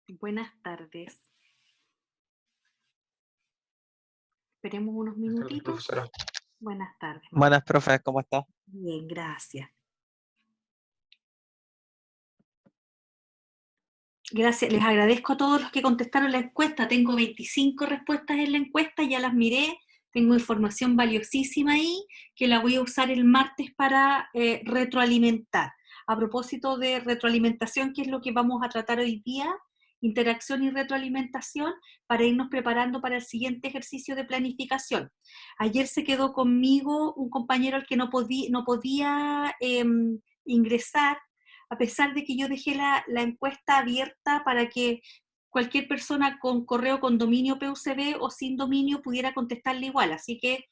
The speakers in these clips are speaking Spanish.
Buenas tardes. Esperemos unos Buenas tardes, minutitos. profesora. Buenas tardes, María. Buenas, profe, ¿cómo está? Bien, gracias. Gracias. Les agradezco a todos los que contestaron la encuesta. Tengo 25 respuestas en la encuesta, ya las miré. Tengo información valiosísima ahí que la voy a usar el martes para retroalimentar. A propósito de retroalimentación, que es lo que vamos a tratar hoy día, interacción y retroalimentación, para irnos preparando para el siguiente ejercicio de planificación. Ayer se quedó conmigo un compañero al que no podía ingresar, a pesar de que yo dejé la encuesta abierta para que cualquier persona con correo con dominio PUCB o sin dominio pudiera contestarle igual. Así que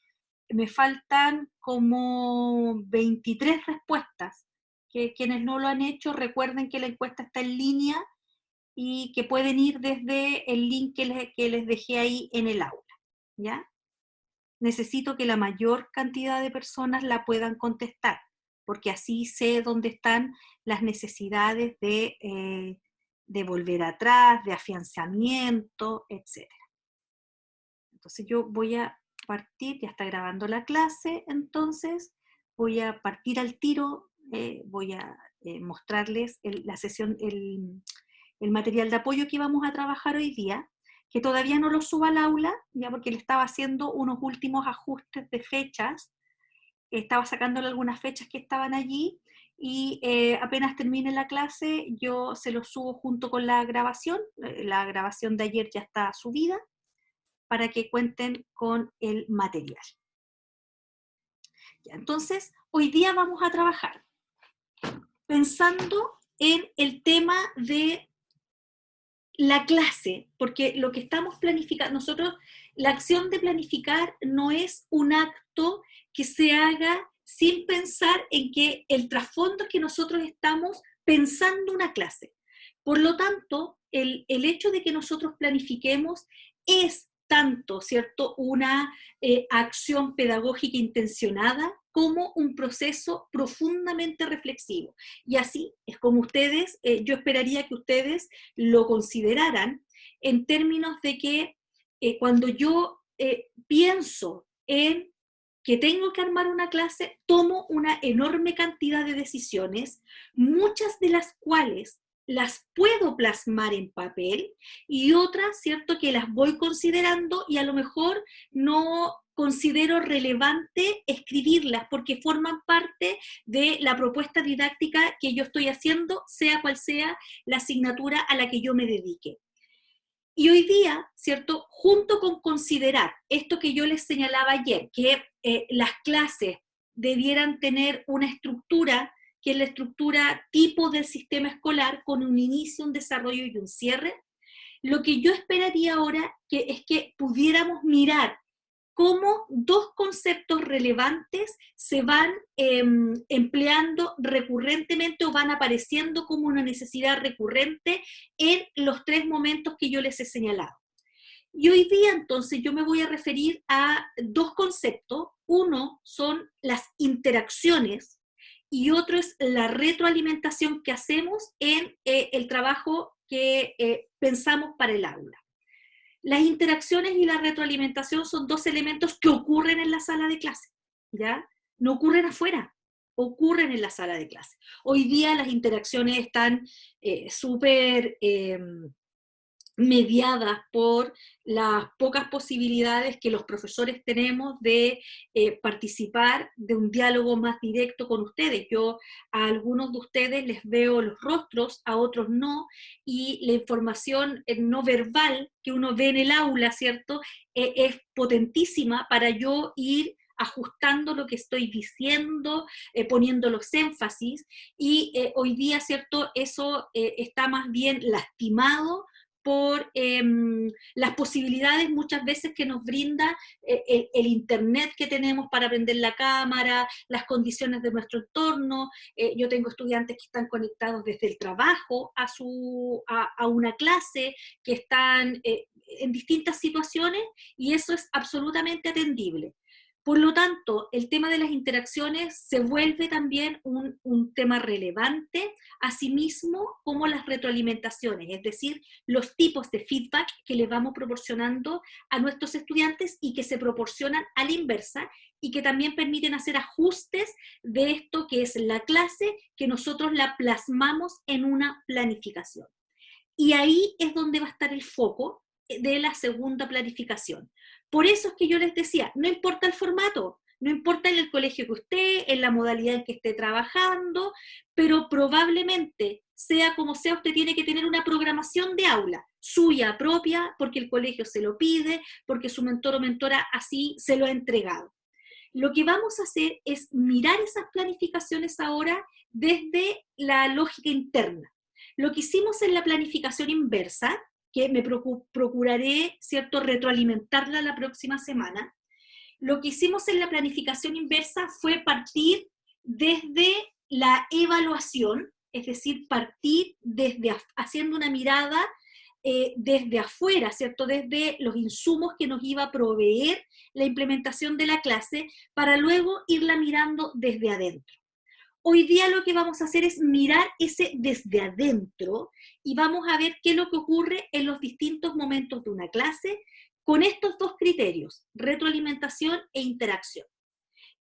me faltan como 23 respuestas. Que quienes no lo han hecho, recuerden que la encuesta está en línea y que pueden ir desde el link que les dejé ahí en el aula, ¿ya? Necesito que la mayor cantidad de personas la puedan contestar, porque así sé dónde están las necesidades de volver atrás, de afianzamiento, etc. Entonces yo voy a partir, ya está grabando la clase, entonces voy a partir al tiro, voy a mostrarles la sesión, el material de apoyo que vamos a trabajar hoy día, que todavía no lo subo al aula, ya porque le estaba haciendo unos últimos ajustes de fechas, estaba sacándole algunas fechas que estaban allí, y apenas termine la clase yo se lo subo junto con la grabación de ayer ya está subida, para que cuenten con el material. Ya, entonces, hoy día vamos a trabajar pensando en el tema de la clase, porque lo que estamos planificando, nosotros, la acción de planificar no es un acto que se haga sin pensar en que el trasfondo es que nosotros estamos pensando una clase. Por lo tanto, el hecho de que nosotros planifiquemos es tanto, ¿cierto?, una acción pedagógica intencionada como un proceso profundamente reflexivo. Y así es como ustedes, yo esperaría que ustedes lo consideraran en términos de que cuando yo pienso en que tengo que armar una clase, tomo una enorme cantidad de decisiones, muchas de las cuales las puedo plasmar en papel y otras, ¿cierto?, que las voy considerando y a lo mejor no considero relevante escribirlas porque forman parte de la propuesta didáctica que yo estoy haciendo, sea cual sea la asignatura a la que yo me dedique. Y hoy día, ¿cierto?, junto con considerar esto que yo les señalaba ayer, que las clases debieran tener una estructura, que es la estructura tipo del sistema escolar, con un inicio, un desarrollo y un cierre, lo que yo esperaría ahora es que pudiéramos mirar cómo dos conceptos relevantes se van empleando recurrentemente o van apareciendo como una necesidad recurrente en los tres momentos que yo les he señalado. Y hoy día entonces yo me voy a referir a dos conceptos. Uno son las interacciones y otro es la retroalimentación que hacemos en el trabajo que pensamos para el aula. Las interacciones y la retroalimentación son dos elementos que ocurren en la sala de clase, ¿ya? No ocurren afuera, ocurren en la sala de clase. Hoy día las interacciones están súper mediadas por las pocas posibilidades que los profesores tenemos de participar de un diálogo más directo con ustedes. Yo a algunos de ustedes les veo los rostros, a otros no, y la información no verbal que uno ve en el aula, ¿cierto?, es potentísima para yo ir ajustando lo que estoy diciendo, poniendo los énfasis, y hoy día, ¿cierto?, eso está más bien lastimado por las posibilidades muchas veces que nos brinda el internet que tenemos para prender la cámara, las condiciones de nuestro entorno. Yo tengo estudiantes que están conectados desde el trabajo a una clase, que están en distintas situaciones, y eso es absolutamente atendible. Por lo tanto, el tema de las interacciones se vuelve también un tema relevante, asimismo como las retroalimentaciones, es decir, los tipos de feedback que le vamos proporcionando a nuestros estudiantes y que se proporcionan a la inversa y que también permiten hacer ajustes de esto que es la clase, que nosotros la plasmamos en una planificación. Y ahí es donde va a estar el foco de la segunda planificación. Por eso es que yo les decía, no importa el formato, no importa en el colegio que esté, en la modalidad en que esté trabajando, pero probablemente, sea como sea, usted tiene que tener una programación de aula suya propia, porque el colegio se lo pide, porque su mentor o mentora así se lo ha entregado. Lo que vamos a hacer es mirar esas planificaciones ahora desde la lógica interna. Lo que hicimos en la planificación inversa, que me procuraré, ¿cierto?, retroalimentarla la próxima semana, lo que hicimos en la planificación inversa fue partir desde la evaluación, es decir, partir desde haciendo una mirada desde afuera, ¿cierto? Desde los insumos que nos iba a proveer la implementación de la clase, para luego irla mirando desde adentro. Hoy día lo que vamos a hacer es mirar ese desde adentro y vamos a ver qué es lo que ocurre en los distintos momentos de una clase con estos dos criterios, retroalimentación e interacción.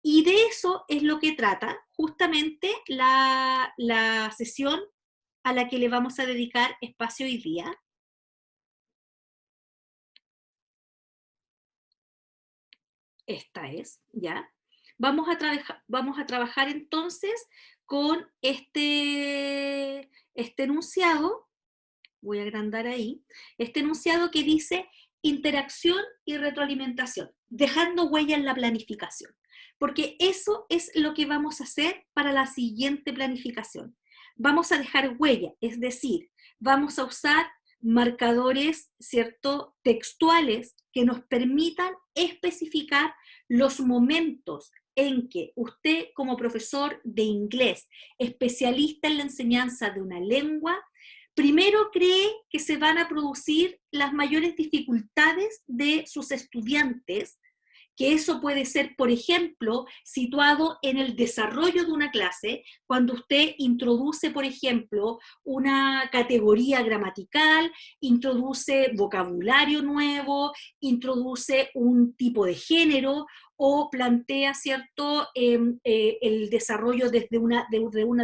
Y de eso es lo que trata justamente la sesión a la que le vamos a dedicar espacio hoy día. Esta es, ¿ya? Vamos a trabajar entonces con este enunciado, voy a agrandar ahí, este enunciado que dice interacción y retroalimentación, dejando huella en la planificación, porque eso es lo que vamos a hacer para la siguiente planificación. Vamos a dejar huella, es decir, vamos a usar marcadores, ¿cierto?, textuales que nos permitan especificar los momentos en que usted, como profesor de inglés, especialista en la enseñanza de una lengua, primero cree que se van a producir las mayores dificultades de sus estudiantes, que eso puede ser, por ejemplo, situado en el desarrollo de una clase, cuando usted introduce, por ejemplo, una categoría gramatical, introduce vocabulario nuevo, introduce un tipo de género o plantea, ¿cierto?, el desarrollo desde una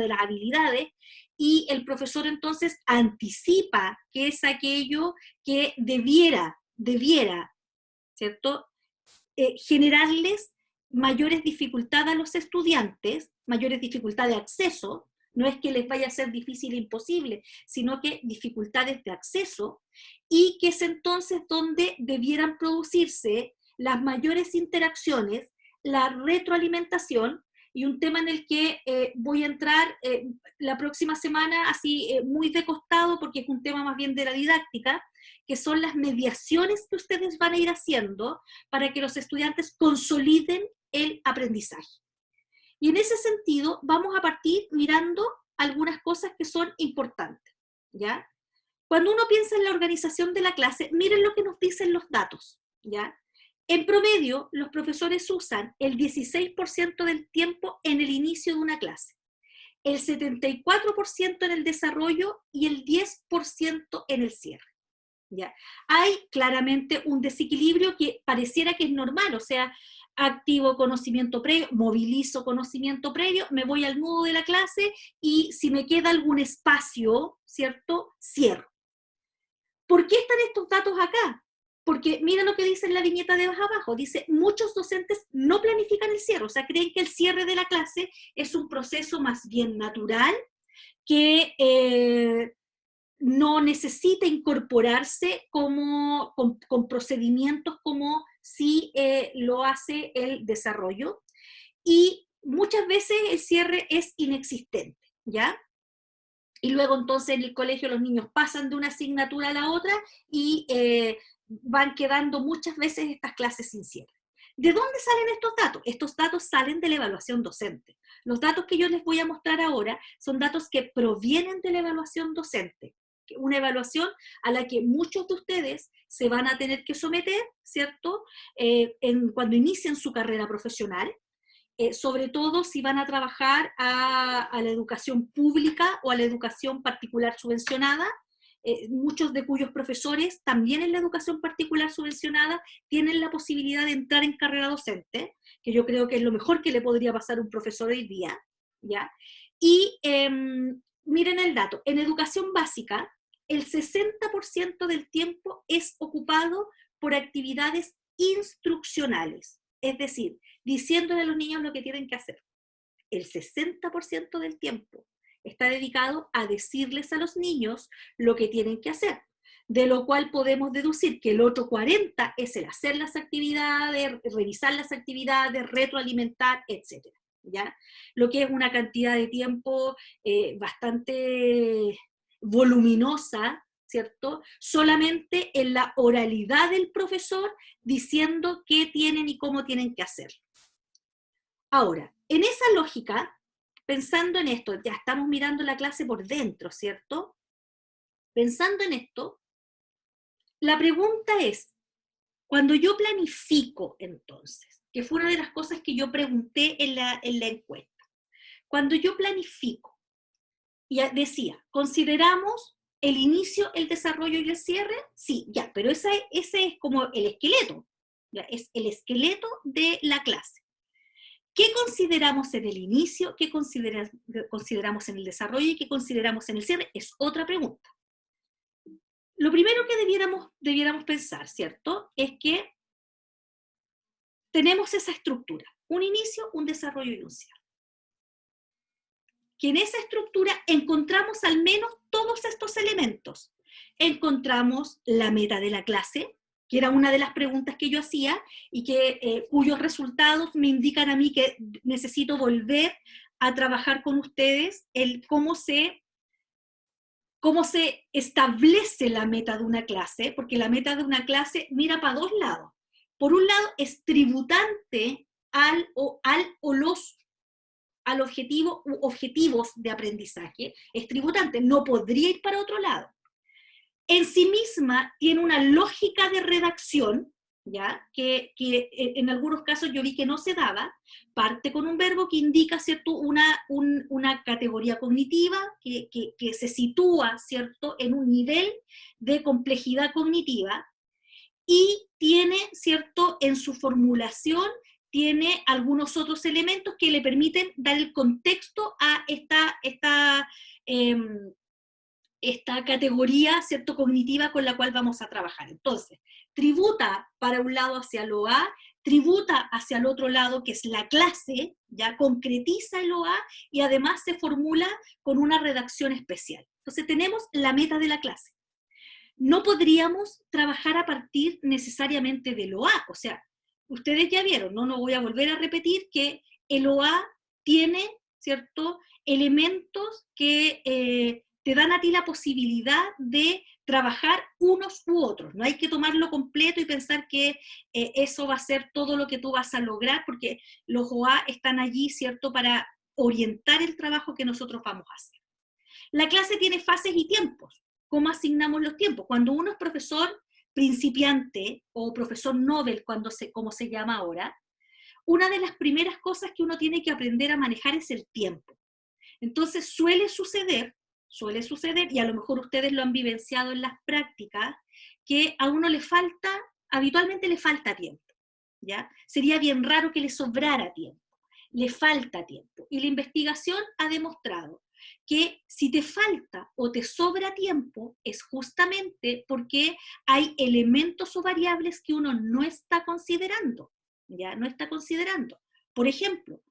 de las habilidades, y el profesor entonces anticipa que es aquello que debiera, ¿cierto?, generarles mayores dificultades a los estudiantes, mayores dificultades de acceso, no es que les vaya a ser difícil e imposible, sino que dificultades de acceso, y que es entonces donde debieran producirse las mayores interacciones, la retroalimentación, y un tema en el que voy a entrar la próxima semana así muy de costado, porque es un tema más bien de la didáctica, que son las mediaciones que ustedes van a ir haciendo para que los estudiantes consoliden el aprendizaje. Y en ese sentido vamos a partir mirando algunas cosas que son importantes, ¿ya? Cuando uno piensa en la organización de la clase, miren lo que nos dicen los datos, ¿ya? En promedio, los profesores usan el 16% del tiempo en el inicio de una clase, el 74% en el desarrollo y el 10% en el cierre. ¿Ya? Hay claramente un desequilibrio que pareciera que es normal, o sea, activo conocimiento previo, movilizo conocimiento previo, me voy al nudo de la clase y si me queda algún espacio, ¿cierto?, cierro. ¿Por qué están estos datos acá? Porque mira lo que dice en la viñeta de abajo, dice, muchos docentes no planifican el cierre, o sea, creen que el cierre de la clase es un proceso más bien natural, que no necesita incorporarse con procedimientos como si lo hace el desarrollo, y muchas veces el cierre es inexistente, ¿ya? Y luego entonces en el colegio los niños pasan de una asignatura a la otra y van quedando muchas veces estas clases sin cierre. ¿De dónde salen estos datos? Estos datos salen de la evaluación docente. Los datos que yo les voy a mostrar ahora son datos que provienen de la evaluación docente. una evaluación a la que muchos de ustedes se van a tener que someter, ¿cierto? Cuando inicien su carrera profesional, sobre todo si van a trabajar a la educación pública o a la educación particular subvencionada, muchos de cuyos profesores también en la educación particular subvencionada tienen la posibilidad de entrar en carrera docente, que yo creo que es lo mejor que le podría pasar a un profesor hoy día, ¿ya? Y miren el dato, en educación básica, el 60% del tiempo es ocupado por actividades instruccionales, es decir, diciéndole a los niños lo que tienen que hacer. El 60% del tiempo está dedicado a decirles a los niños lo que tienen que hacer, de lo cual podemos deducir que el otro 40% es el hacer las actividades, revisar las actividades, retroalimentar, etc. ¿Ya? Lo que es una cantidad de tiempo bastante voluminosa, ¿cierto? Solamente en la oralidad del profesor diciendo qué tienen y cómo tienen que hacer. Ahora, en esa lógica, pensando en esto, ya estamos mirando la clase por dentro, ¿cierto? Pensando en esto, la pregunta es, cuando yo planifico entonces, que fue una de las cosas que yo pregunté en la encuesta, cuando yo planifico, y decía, ¿consideramos el inicio, el desarrollo y el cierre? Sí, ya, pero ese es como el esqueleto, ya, es el esqueleto de la clase. ¿Qué consideramos en el inicio? ¿Qué consideramos en el desarrollo? ¿Y qué consideramos en el cierre? Es otra pregunta. Lo primero que debiéramos pensar, ¿cierto? Es que tenemos esa estructura, un inicio, un desarrollo y un cierre. Que en esa estructura encontramos al menos todos estos elementos. Encontramos la meta de la clase, que era una de las preguntas que yo hacía y cuyos resultados me indican a mí que necesito volver a trabajar con ustedes el cómo se establece la meta de una clase, porque la meta de una clase mira para dos lados. Por un lado, es tributante al objetivo u objetivos de aprendizaje, es tributante, no podría ir para otro lado. En sí misma tiene una lógica de redacción, ¿ya? Que en algunos casos yo vi que no se daba, parte con un verbo que indica, ¿cierto?, una categoría cognitiva que se sitúa, ¿cierto?, en un nivel de complejidad cognitiva, y tiene, ¿cierto?, en su formulación, tiene algunos otros elementos que le permiten dar el contexto a esta categoría, ¿cierto?, cognitiva con la cual vamos a trabajar. Entonces, tributa para un lado hacia lo A, tributa hacia el otro lado, que es la clase, ya concretiza el OA, y además se formula con una redacción especial. Entonces tenemos la meta de la clase. No podríamos trabajar a partir necesariamente del OA, o sea, ustedes ya vieron, no voy a volver a repetir que el OA tiene, ¿cierto?, elementos que te dan a ti la posibilidad de trabajar unos u otros. No hay que tomarlo completo y pensar que eso va a ser todo lo que tú vas a lograr, porque los OA están allí, ¿cierto?, para orientar el trabajo que nosotros vamos a hacer. La clase tiene fases y tiempos. ¿Cómo asignamos los tiempos? Cuando uno es profesor principiante o profesor Nobel, como se llama ahora, una de las primeras cosas que uno tiene que aprender a manejar es el tiempo. Entonces suele suceder, y a lo mejor ustedes lo han vivenciado en las prácticas, que a uno habitualmente le falta tiempo, ¿ya? Sería bien raro que le sobrara tiempo, le falta tiempo. Y la investigación ha demostrado que si te falta o te sobra tiempo, es justamente porque hay elementos o variables que uno no está considerando, ¿ya? No está considerando. Por ejemplo,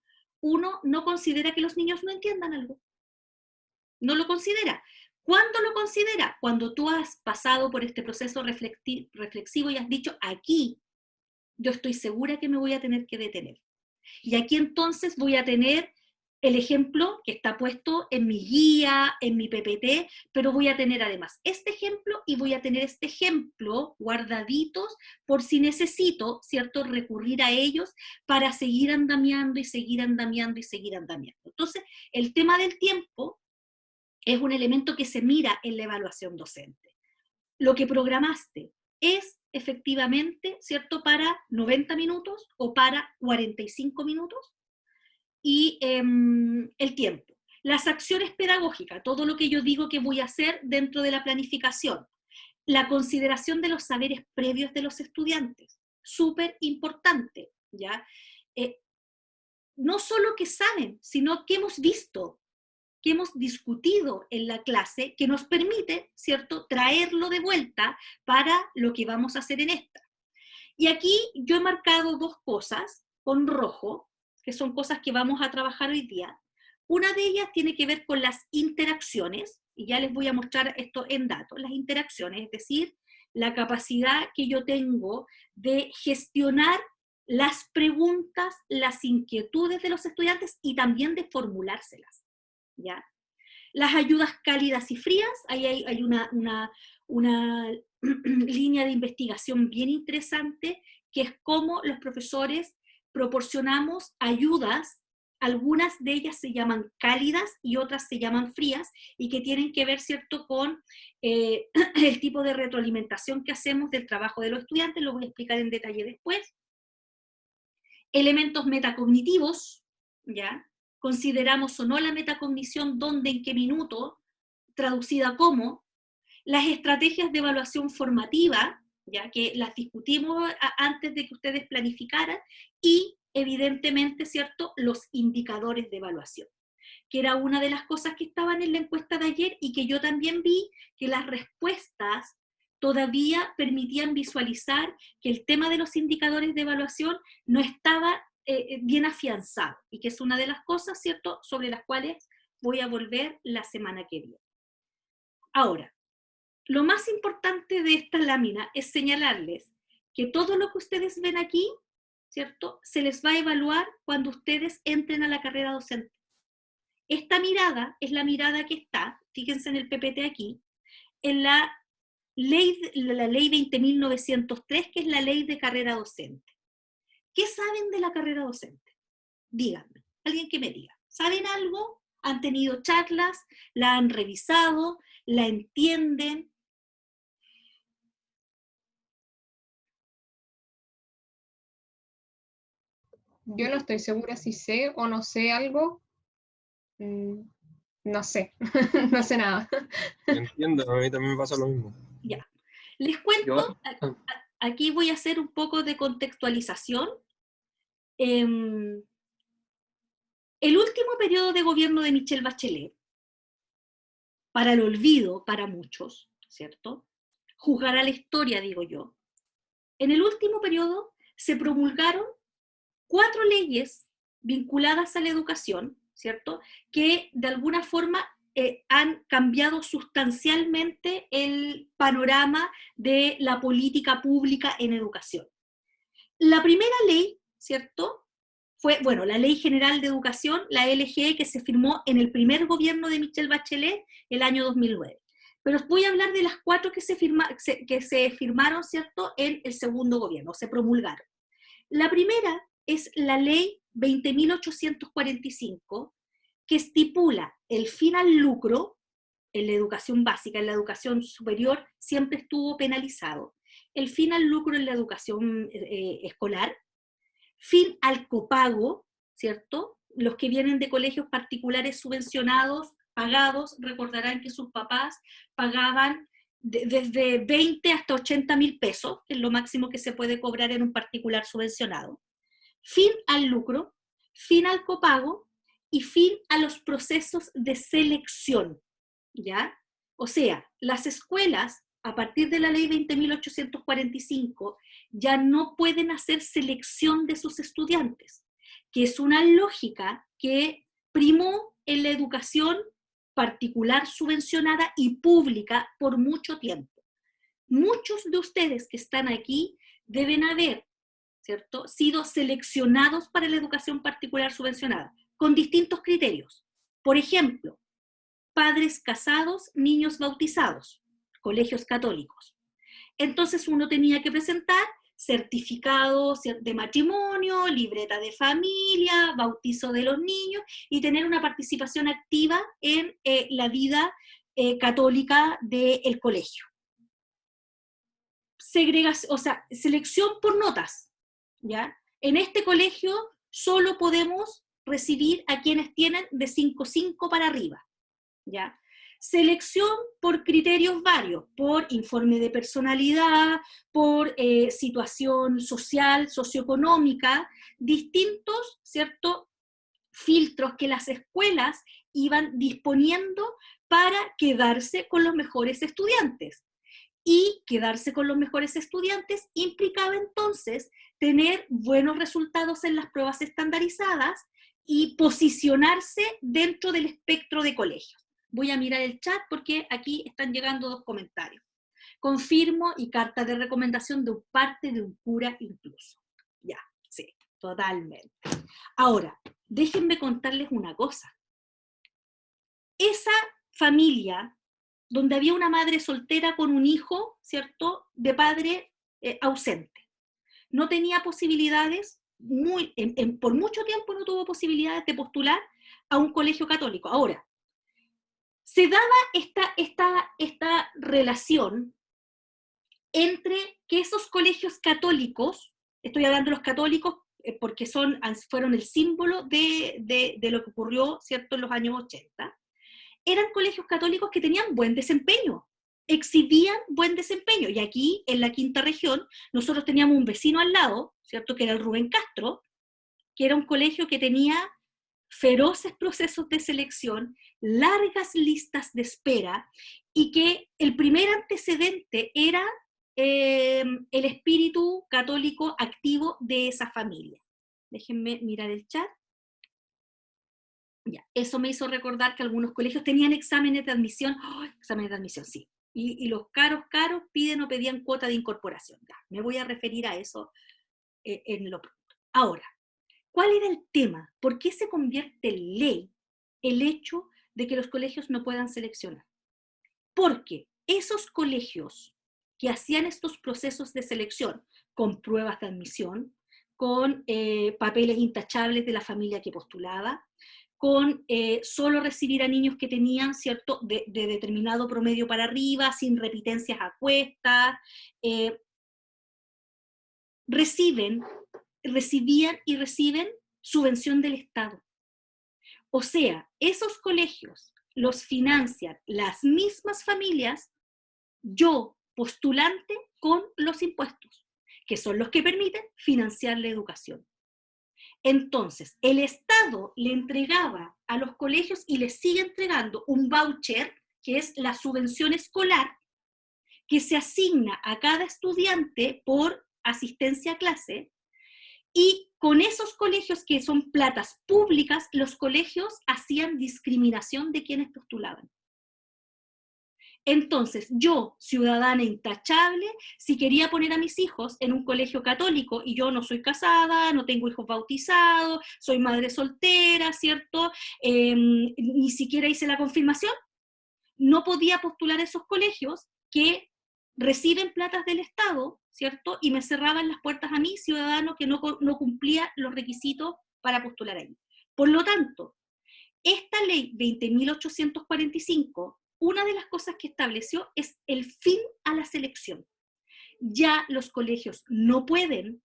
uno no considera que los niños no entiendan algo. No lo considera. ¿Cuándo lo considera? Cuando tú has pasado por este proceso reflexivo y has dicho, aquí yo estoy segura que me voy a tener que detener. Y aquí entonces voy a tener el ejemplo que está puesto en mi guía, en mi PPT, pero voy a tener además este ejemplo y voy a tener este ejemplo guardaditos por si necesito, ¿cierto?, recurrir a ellos para seguir andamiando y seguir andamiando y seguir andamiando. Entonces, el tema del tiempo es un elemento que se mira en la evaluación docente. Lo que programaste es efectivamente, ¿cierto?, para 90 minutos o para 45 minutos, y el tiempo. Las acciones pedagógicas, todo lo que yo digo que voy a hacer dentro de la planificación. La consideración de los saberes previos de los estudiantes, súper importante, ¿ya? No solo que saben, sino que hemos visto, que hemos discutido en la clase, que nos permite, ¿cierto?, traerlo de vuelta para lo que vamos a hacer en esta. Y aquí yo he marcado dos cosas con rojo, que son cosas que vamos a trabajar hoy día. Una de ellas tiene que ver con las interacciones, y ya les voy a mostrar esto en datos, las interacciones, es decir, la capacidad que yo tengo de gestionar las preguntas, las inquietudes de los estudiantes y también de formulárselas, ¿ya? Las ayudas cálidas y frías, ahí hay una línea de investigación bien interesante, que es cómo los profesores proporcionamos ayudas, algunas de ellas se llaman cálidas y otras se llaman frías, y que tienen que ver, ¿cierto?, con el tipo de retroalimentación que hacemos del trabajo de los estudiantes, lo voy a explicar en detalle después. Elementos metacognitivos, ¿ya? Consideramos o no la metacognición, dónde, en qué minuto, traducida como. Las estrategias de evaluación formativa, ya que las discutimos antes de que ustedes planificaran, y evidentemente, ¿cierto?, los indicadores de evaluación, que era una de las cosas que estaban en la encuesta de ayer y que yo también vi que las respuestas todavía permitían visualizar que el tema de los indicadores de evaluación no estaba bien afianzado, y que es una de las cosas, ¿cierto?, sobre las cuales voy a volver la semana que viene. Ahora, lo más importante de esta lámina es señalarles que todo lo que ustedes ven aquí, ¿cierto?, se les va a evaluar cuando ustedes entren a la carrera docente. Esta mirada es la mirada que está, fíjense en el PPT aquí, en la ley 20.903, que es la ley de carrera docente. ¿Qué saben de la carrera docente? Díganme, alguien que me diga. ¿Saben algo? ¿Han tenido charlas? ¿La han revisado? ¿La entienden? Yo no estoy segura si sé o no sé algo. No sé, no sé nada. Entiendo, a mí también me pasa lo mismo. Ya. Les cuento, aquí voy a hacer un poco de contextualización. El último periodo de gobierno de Michelle Bachelet, para el olvido para muchos, ¿cierto? Juzgará la historia, digo yo. En el último periodo se promulgaron 4 leyes vinculadas a la educación, ¿cierto?, que de alguna forma han cambiado sustancialmente el panorama de la política pública en educación. La primera ley, ¿cierto?, fue, bueno, la Ley General de Educación, la LGE, que se firmó en el primer gobierno de Michelle Bachelet, el año 2009. Pero os voy a hablar de las 4 que se firmaron, ¿cierto?, en el segundo gobierno, se promulgaron. La primera es la Ley 20.845, que estipula el fin al lucro en la educación básica. En la educación superior siempre estuvo penalizado. El fin al lucro en la educación escolar, fin al copago, ¿cierto? Los que vienen de colegios particulares subvencionados, pagados, recordarán que sus papás pagaban desde 20 hasta 80.000 pesos, que es lo máximo que se puede cobrar en un particular subvencionado. Fin al lucro, fin al copago y fin a los procesos de selección, ¿ya? O sea, las escuelas, a partir de la ley 20.845, ya no pueden hacer selección de sus estudiantes, que es una lógica que primó en la educación particular subvencionada y pública por mucho tiempo. Muchos de ustedes que están aquí deben haber, ¿cierto?, sido seleccionados para la educación particular subvencionada, con distintos criterios. Por ejemplo, padres casados, niños bautizados, colegios católicos. Entonces uno tenía que presentar certificado de matrimonio, libreta de familia, bautizo de los niños, y tener una participación activa en la vida católica del colegio. Segregación, o sea, selección por notas, ¿ya? En este colegio solo podemos recibir a quienes tienen de 5.5 para arriba, ¿ya? Selección por criterios varios, por informe de personalidad, por situación social, socioeconómica, distintos, ¿cierto?, filtros que las escuelas iban disponiendo para quedarse con los mejores estudiantes. Y quedarse con los mejores estudiantes implicaba entonces tener buenos resultados en las pruebas estandarizadas y posicionarse dentro del espectro de colegios. Voy a mirar el chat porque aquí están llegando 2 comentarios. Confirmo, y carta de recomendación de parte de un cura incluso. Ya, sí, totalmente. Ahora, déjenme contarles una cosa. Esa familia donde había una madre soltera con un hijo, ¿cierto?, de padre ausente, no tenía posibilidades, por mucho tiempo no tuvo posibilidades de postular a un colegio católico. Ahora, se daba esta relación entre que esos colegios católicos, estoy hablando de los católicos porque fueron el símbolo de lo que ocurrió, ¿cierto?, en los años 80, eran colegios católicos que tenían buen desempeño, exhibían buen desempeño. Y aquí, en la quinta región, nosotros teníamos un vecino al lado, ¿cierto?, que era el Rubén Castro, que era un colegio que tenía feroces procesos de selección, largas listas de espera, y que el primer antecedente era el espíritu católico activo de esa familia. Déjenme mirar el chat. Ya, eso me hizo recordar que algunos colegios tenían exámenes de admisión. ¡Oh, exámenes de admisión, sí! Y los caros piden o pedían cuota de incorporación. Ya, me voy a referir a eso en lo pronto. Ahora, ¿cuál era el tema? ¿Por qué se convierte en ley el hecho de que los colegios no puedan seleccionar? Porque esos colegios que hacían estos procesos de selección con pruebas de admisión, con papeles intachables de la familia que postulaba, con solo recibir a niños que tenían, ¿cierto?, de determinado promedio para arriba, sin repitencias a cuestas, recibían y reciben subvención del Estado. O sea, esos colegios los financian las mismas familias, yo, postulante, con los impuestos, que son los que permiten financiar la educación. Entonces, el Estado le entregaba a los colegios y les sigue entregando un voucher, que es la subvención escolar, que se asigna a cada estudiante por asistencia a clase, y con esos colegios que son platas públicas, los colegios hacían discriminación de quienes postulaban. Entonces, yo, ciudadana intachable, si quería poner a mis hijos en un colegio católico y yo no soy casada, no tengo hijos bautizados, soy madre soltera, ¿cierto? Ni siquiera hice la confirmación, no podía postular a esos colegios que reciben platas del Estado, ¿cierto? Y me cerraban las puertas a mí, ciudadano, que no cumplía los requisitos para postular ahí. Por lo tanto, esta ley 20.845, una de las cosas que estableció es el fin a la selección. Ya los colegios no pueden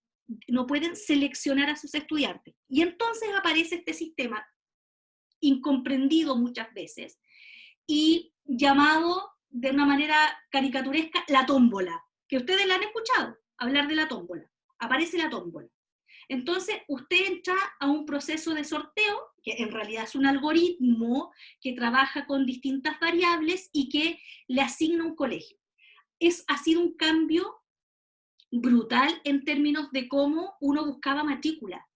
seleccionar a sus estudiantes. Y entonces aparece este sistema incomprendido muchas veces y llamado de una manera caricaturesca la tómbola, que ustedes la han escuchado hablar de la tómbola. Aparece la tómbola. Entonces, usted entra a un proceso de sorteo, que en realidad es un algoritmo que trabaja con distintas variables y que le asigna un colegio. Ha sido un cambio brutal en términos de cómo uno buscaba matrícula,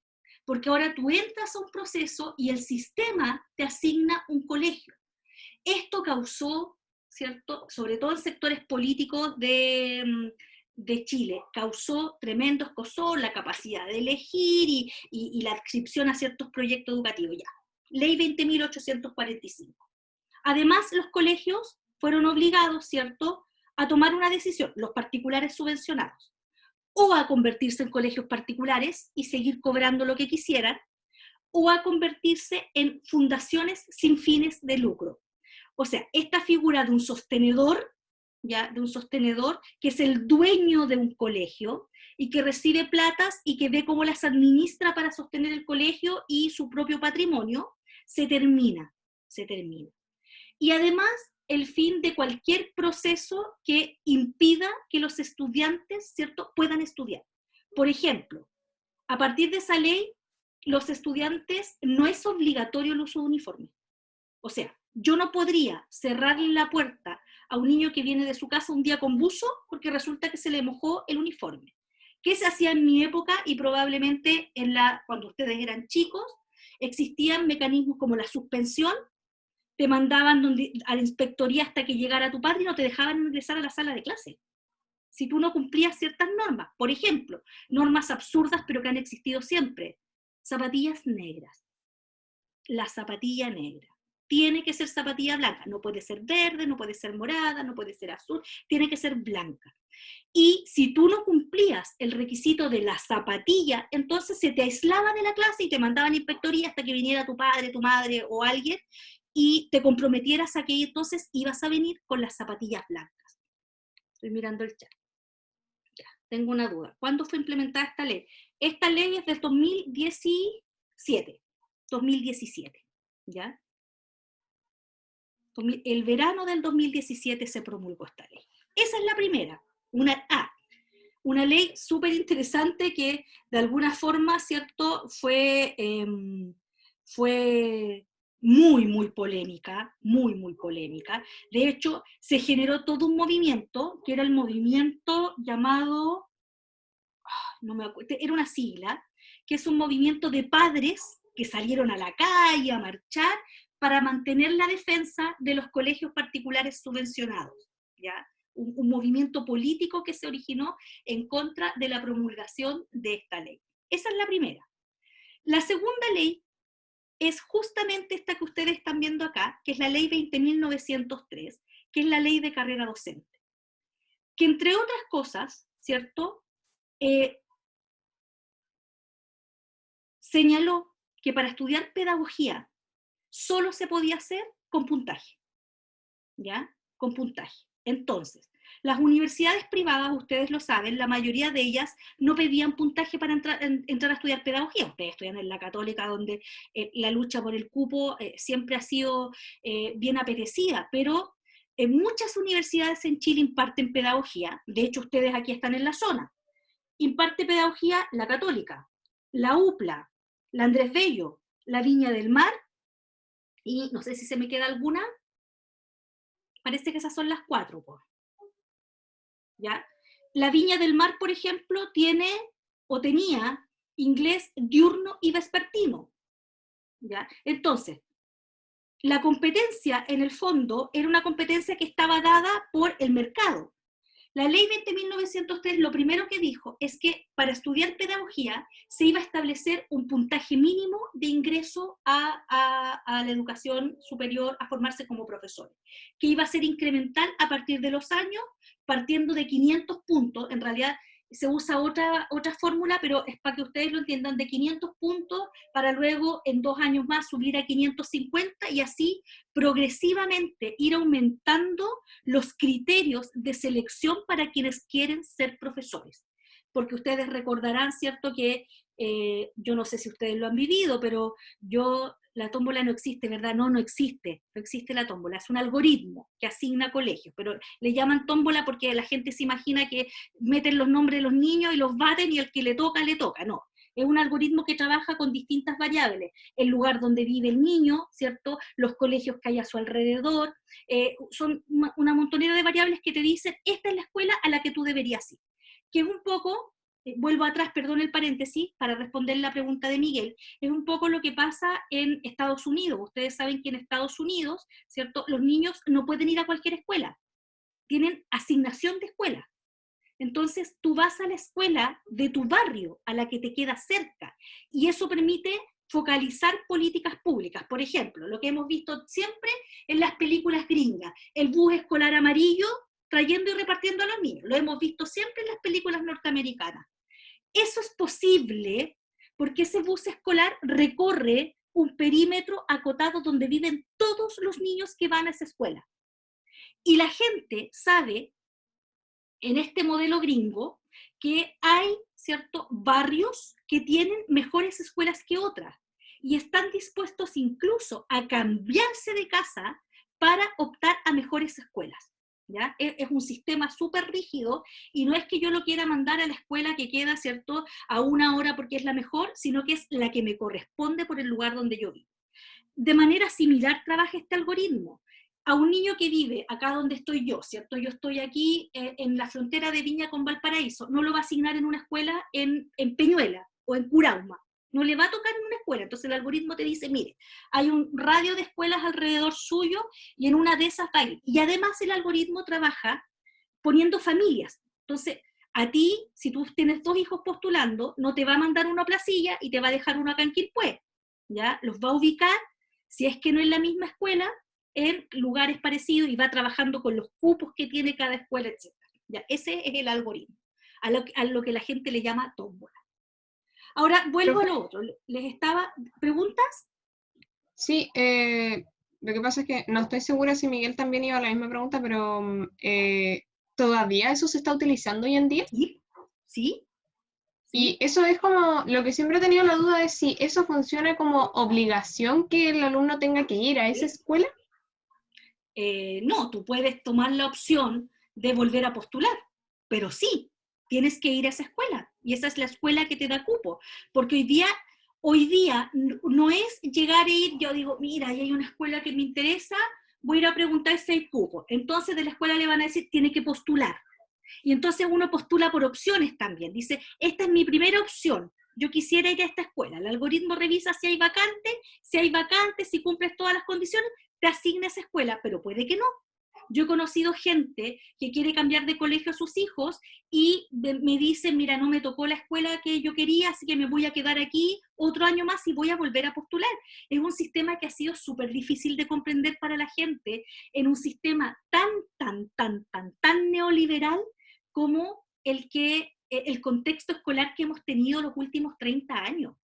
porque ahora tú entras a un proceso y el sistema te asigna un colegio. Esto causó, ¿cierto?, sobre todo en sectores políticos de Chile, causó tremendo escozor, la capacidad de elegir y la adscripción a ciertos proyectos educativos. Ya, ley 20.845. Además, los colegios fueron obligados, ¿cierto?, a tomar una decisión, los particulares subvencionados, o a convertirse en colegios particulares y seguir cobrando lo que quisieran, o a convertirse en fundaciones sin fines de lucro. O sea, esta figura de un sostenedor, ¿ya? De un sostenedor que es el dueño de un colegio y que recibe platas y que ve cómo las administra para sostener el colegio y su propio patrimonio, se termina. Y además, el fin de cualquier proceso que impida que los estudiantes, ¿cierto?, puedan estudiar. Por ejemplo, a partir de esa ley, los estudiantes no es obligatorio el uso de uniforme. O sea, yo no podría cerrarle la puerta a un niño que viene de su casa un día con buzo porque resulta que se le mojó el uniforme. ¿Qué se hacía en mi época? Y probablemente cuando ustedes eran chicos, existían mecanismos como la suspensión, te mandaban a la inspectoría hasta que llegara tu padre y no te dejaban ingresar a la sala de clase. Si tú no cumplías ciertas normas, por ejemplo, normas absurdas pero que han existido siempre, zapatillas negras. La zapatilla negra. Tiene que ser zapatilla blanca, no puede ser verde, no puede ser morada, no puede ser azul, tiene que ser blanca. Y si tú no cumplías el requisito de la zapatilla, entonces se te aislaba de la clase y te mandaban a inspectoría hasta que viniera tu padre, tu madre o alguien y te comprometieras a que entonces ibas a venir con las zapatillas blancas. Estoy mirando el chat. Ya, tengo una duda. ¿Cuándo fue implementada esta ley? Esta ley es del 2017. 2017, ¿ya? El verano del 2017 se promulgó esta ley. Esa es la primera, una ley súper interesante que de alguna forma, ¿cierto?, fue muy polémica, muy polémica. De hecho, se generó todo un movimiento, que era el movimiento llamado, no me acuerdo, era una sigla, que es un movimiento de padres que salieron a la calle a marchar para mantener la defensa de los colegios particulares subvencionados, ¿ya? Un movimiento político que se originó en contra de la promulgación de esta ley. Esa es la primera. La segunda ley es justamente esta que ustedes están viendo acá, que es la ley 20.903, que es la ley de carrera docente, que entre otras cosas, ¿cierto?, señaló que para estudiar pedagogía solo se podía hacer con puntaje, ¿ya? Con puntaje. Entonces, las universidades privadas, ustedes lo saben, la mayoría de ellas no pedían puntaje para entrar a estudiar pedagogía. Ustedes estudian en la Católica, donde la lucha por el cupo siempre ha sido bien apetecida, pero muchas universidades en Chile imparten pedagogía. De hecho, ustedes aquí están en la zona. Imparte pedagogía la Católica, la UPLA, la Andrés Bello, la Viña del Mar, y no sé si se me queda alguna, parece que esas son las 4, ¿ya? La Viña del Mar, por ejemplo, tiene o tenía inglés diurno y vespertino, ¿ya? Entonces, la competencia, en el fondo, era una competencia que estaba dada por el mercado. La ley 20.903 lo primero que dijo es que para estudiar pedagogía se iba a establecer un puntaje mínimo de ingreso a la educación superior, a formarse como profesor, que iba a ser incremental a partir de los años, partiendo de 500 puntos, en realidad se usa otra fórmula, pero es para que ustedes lo entiendan, de 500 puntos para luego en 2 años más subir a 550 y así progresivamente ir aumentando los criterios de selección para quienes quieren ser profesores. Porque ustedes recordarán, ¿cierto?, que yo no sé si ustedes lo han vivido, pero la tómbola no existe, ¿verdad? No existe la tómbola, es un algoritmo que asigna colegios, pero le llaman tómbola porque la gente se imagina que meten los nombres de los niños y los baten y el que le toca, no. Es un algoritmo que trabaja con distintas variables, el lugar donde vive el niño, ¿cierto?, los colegios que hay a su alrededor, son una montonera de variables que te dicen, esta es la escuela a la que tú deberías ir. Que es un poco, vuelvo atrás, perdón el paréntesis, para responder la pregunta de Miguel, es un poco lo que pasa en Estados Unidos. Ustedes saben que en Estados Unidos, ¿cierto?, los niños no pueden ir a cualquier escuela, tienen asignación de escuela. Entonces tú vas a la escuela de tu barrio, a la que te queda cerca, y eso permite focalizar políticas públicas. Por ejemplo, lo que hemos visto siempre en las películas gringas, el bus escolar amarillo, trayendo y repartiendo a los niños. Lo hemos visto siempre en las películas norteamericanas. Eso es posible porque ese bus escolar recorre un perímetro acotado donde viven todos los niños que van a esa escuela. Y la gente sabe, en este modelo gringo, que hay, ¿cierto?, barrios que tienen mejores escuelas que otras y están dispuestos incluso a cambiarse de casa para optar a mejores escuelas. ¿Ya? Es un sistema súper rígido y no es que yo lo quiera mandar a la escuela que queda, ¿cierto?, a 1 hora porque es la mejor, sino que es la que me corresponde por el lugar donde yo vivo. De manera similar trabaja este algoritmo. A un niño que vive acá donde estoy yo, ¿cierto? Yo estoy aquí en la frontera de Viña con Valparaíso, no lo va a asignar en una escuela en Peñuela o en Curauma, no le va a tocar en una escuela. Entonces el algoritmo te dice, mire, hay un radio de escuelas alrededor suyo y en una de esas va a ir. Y además el algoritmo trabaja poniendo familias. Entonces, a ti, si tú tienes 2 hijos postulando, no te va a mandar uno a Placilla y te va a dejar uno acá en Quilpué, ¿ya? Los va a ubicar, si es que no es la misma escuela, en lugares parecidos y va trabajando con los cupos que tiene cada escuela, etc. ¿Ya? Ese es el algoritmo, a lo que la gente le llama tómbola. Ahora, vuelvo a lo otro. ¿Les estaba... ¿Preguntas? Sí, lo que pasa es que no estoy segura si Miguel también iba a la misma pregunta, pero ¿todavía eso se está utilizando hoy en día? Sí, sí. Y eso es como, lo que siempre he tenido la duda es si eso funciona como obligación que el alumno tenga que ir a esa escuela. No, tú puedes tomar la opción de volver a postular, pero sí, tienes que ir a esa escuela, y esa es la escuela que te da cupo, porque hoy día no es llegar e ir, yo digo, mira, ahí hay una escuela que me interesa, voy a ir a preguntar si hay cupo, entonces de la escuela le van a decir, tiene que postular, y entonces uno postula por opciones también, dice, esta es mi primera opción, yo quisiera ir a esta escuela, el algoritmo revisa si hay vacantes, si cumples todas las condiciones, te asigna esa escuela, pero puede que no. Yo he conocido gente que quiere cambiar de colegio a sus hijos y me dicen, mira, no me tocó la escuela que yo quería, así que me voy a quedar aquí otro año más y voy a volver a postular. Es un sistema que ha sido súper difícil de comprender para la gente en un sistema tan neoliberal como el contexto escolar que hemos tenido los últimos 30 años.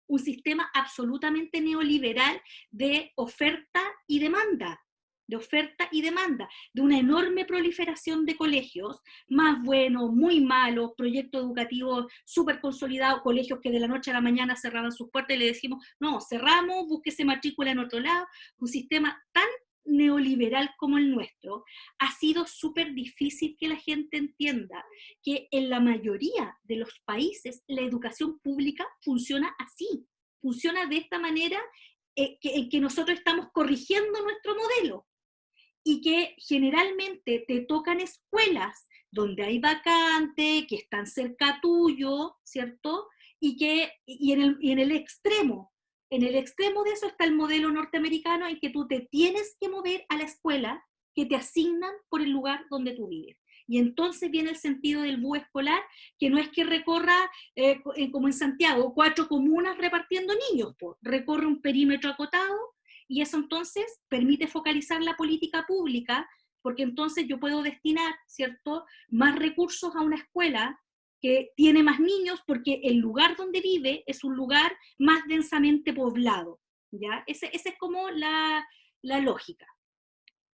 Un sistema absolutamente neoliberal de oferta y demanda, de una enorme proliferación de colegios, más buenos, muy malos, proyectos educativos súper consolidados, colegios que de la noche a la mañana cerraban sus puertas y le decimos, no, cerramos, búsquese matrícula en otro lado. Un sistema tan neoliberal como el nuestro, ha sido súper difícil que la gente entienda que en la mayoría de los países la educación pública funciona así, funciona de esta manera, que nosotros estamos corrigiendo nuestro modelo y que generalmente te tocan escuelas donde hay vacantes, que están cerca tuyo, ¿cierto? Y en el extremo de eso está el modelo norteamericano en que tú te tienes que mover a la escuela que te asignan por el lugar donde tú vives. Y entonces viene el sentido del bus escolar, que no es que recorra, como en Santiago, 4 comunas repartiendo niños, pues, recorre un perímetro acotado, y eso entonces permite focalizar la política pública, porque entonces yo puedo destinar, ¿cierto?, más recursos a una escuela que tiene más niños, porque el lugar donde vive es un lugar más densamente poblado, ¿ya? Esa es como la lógica.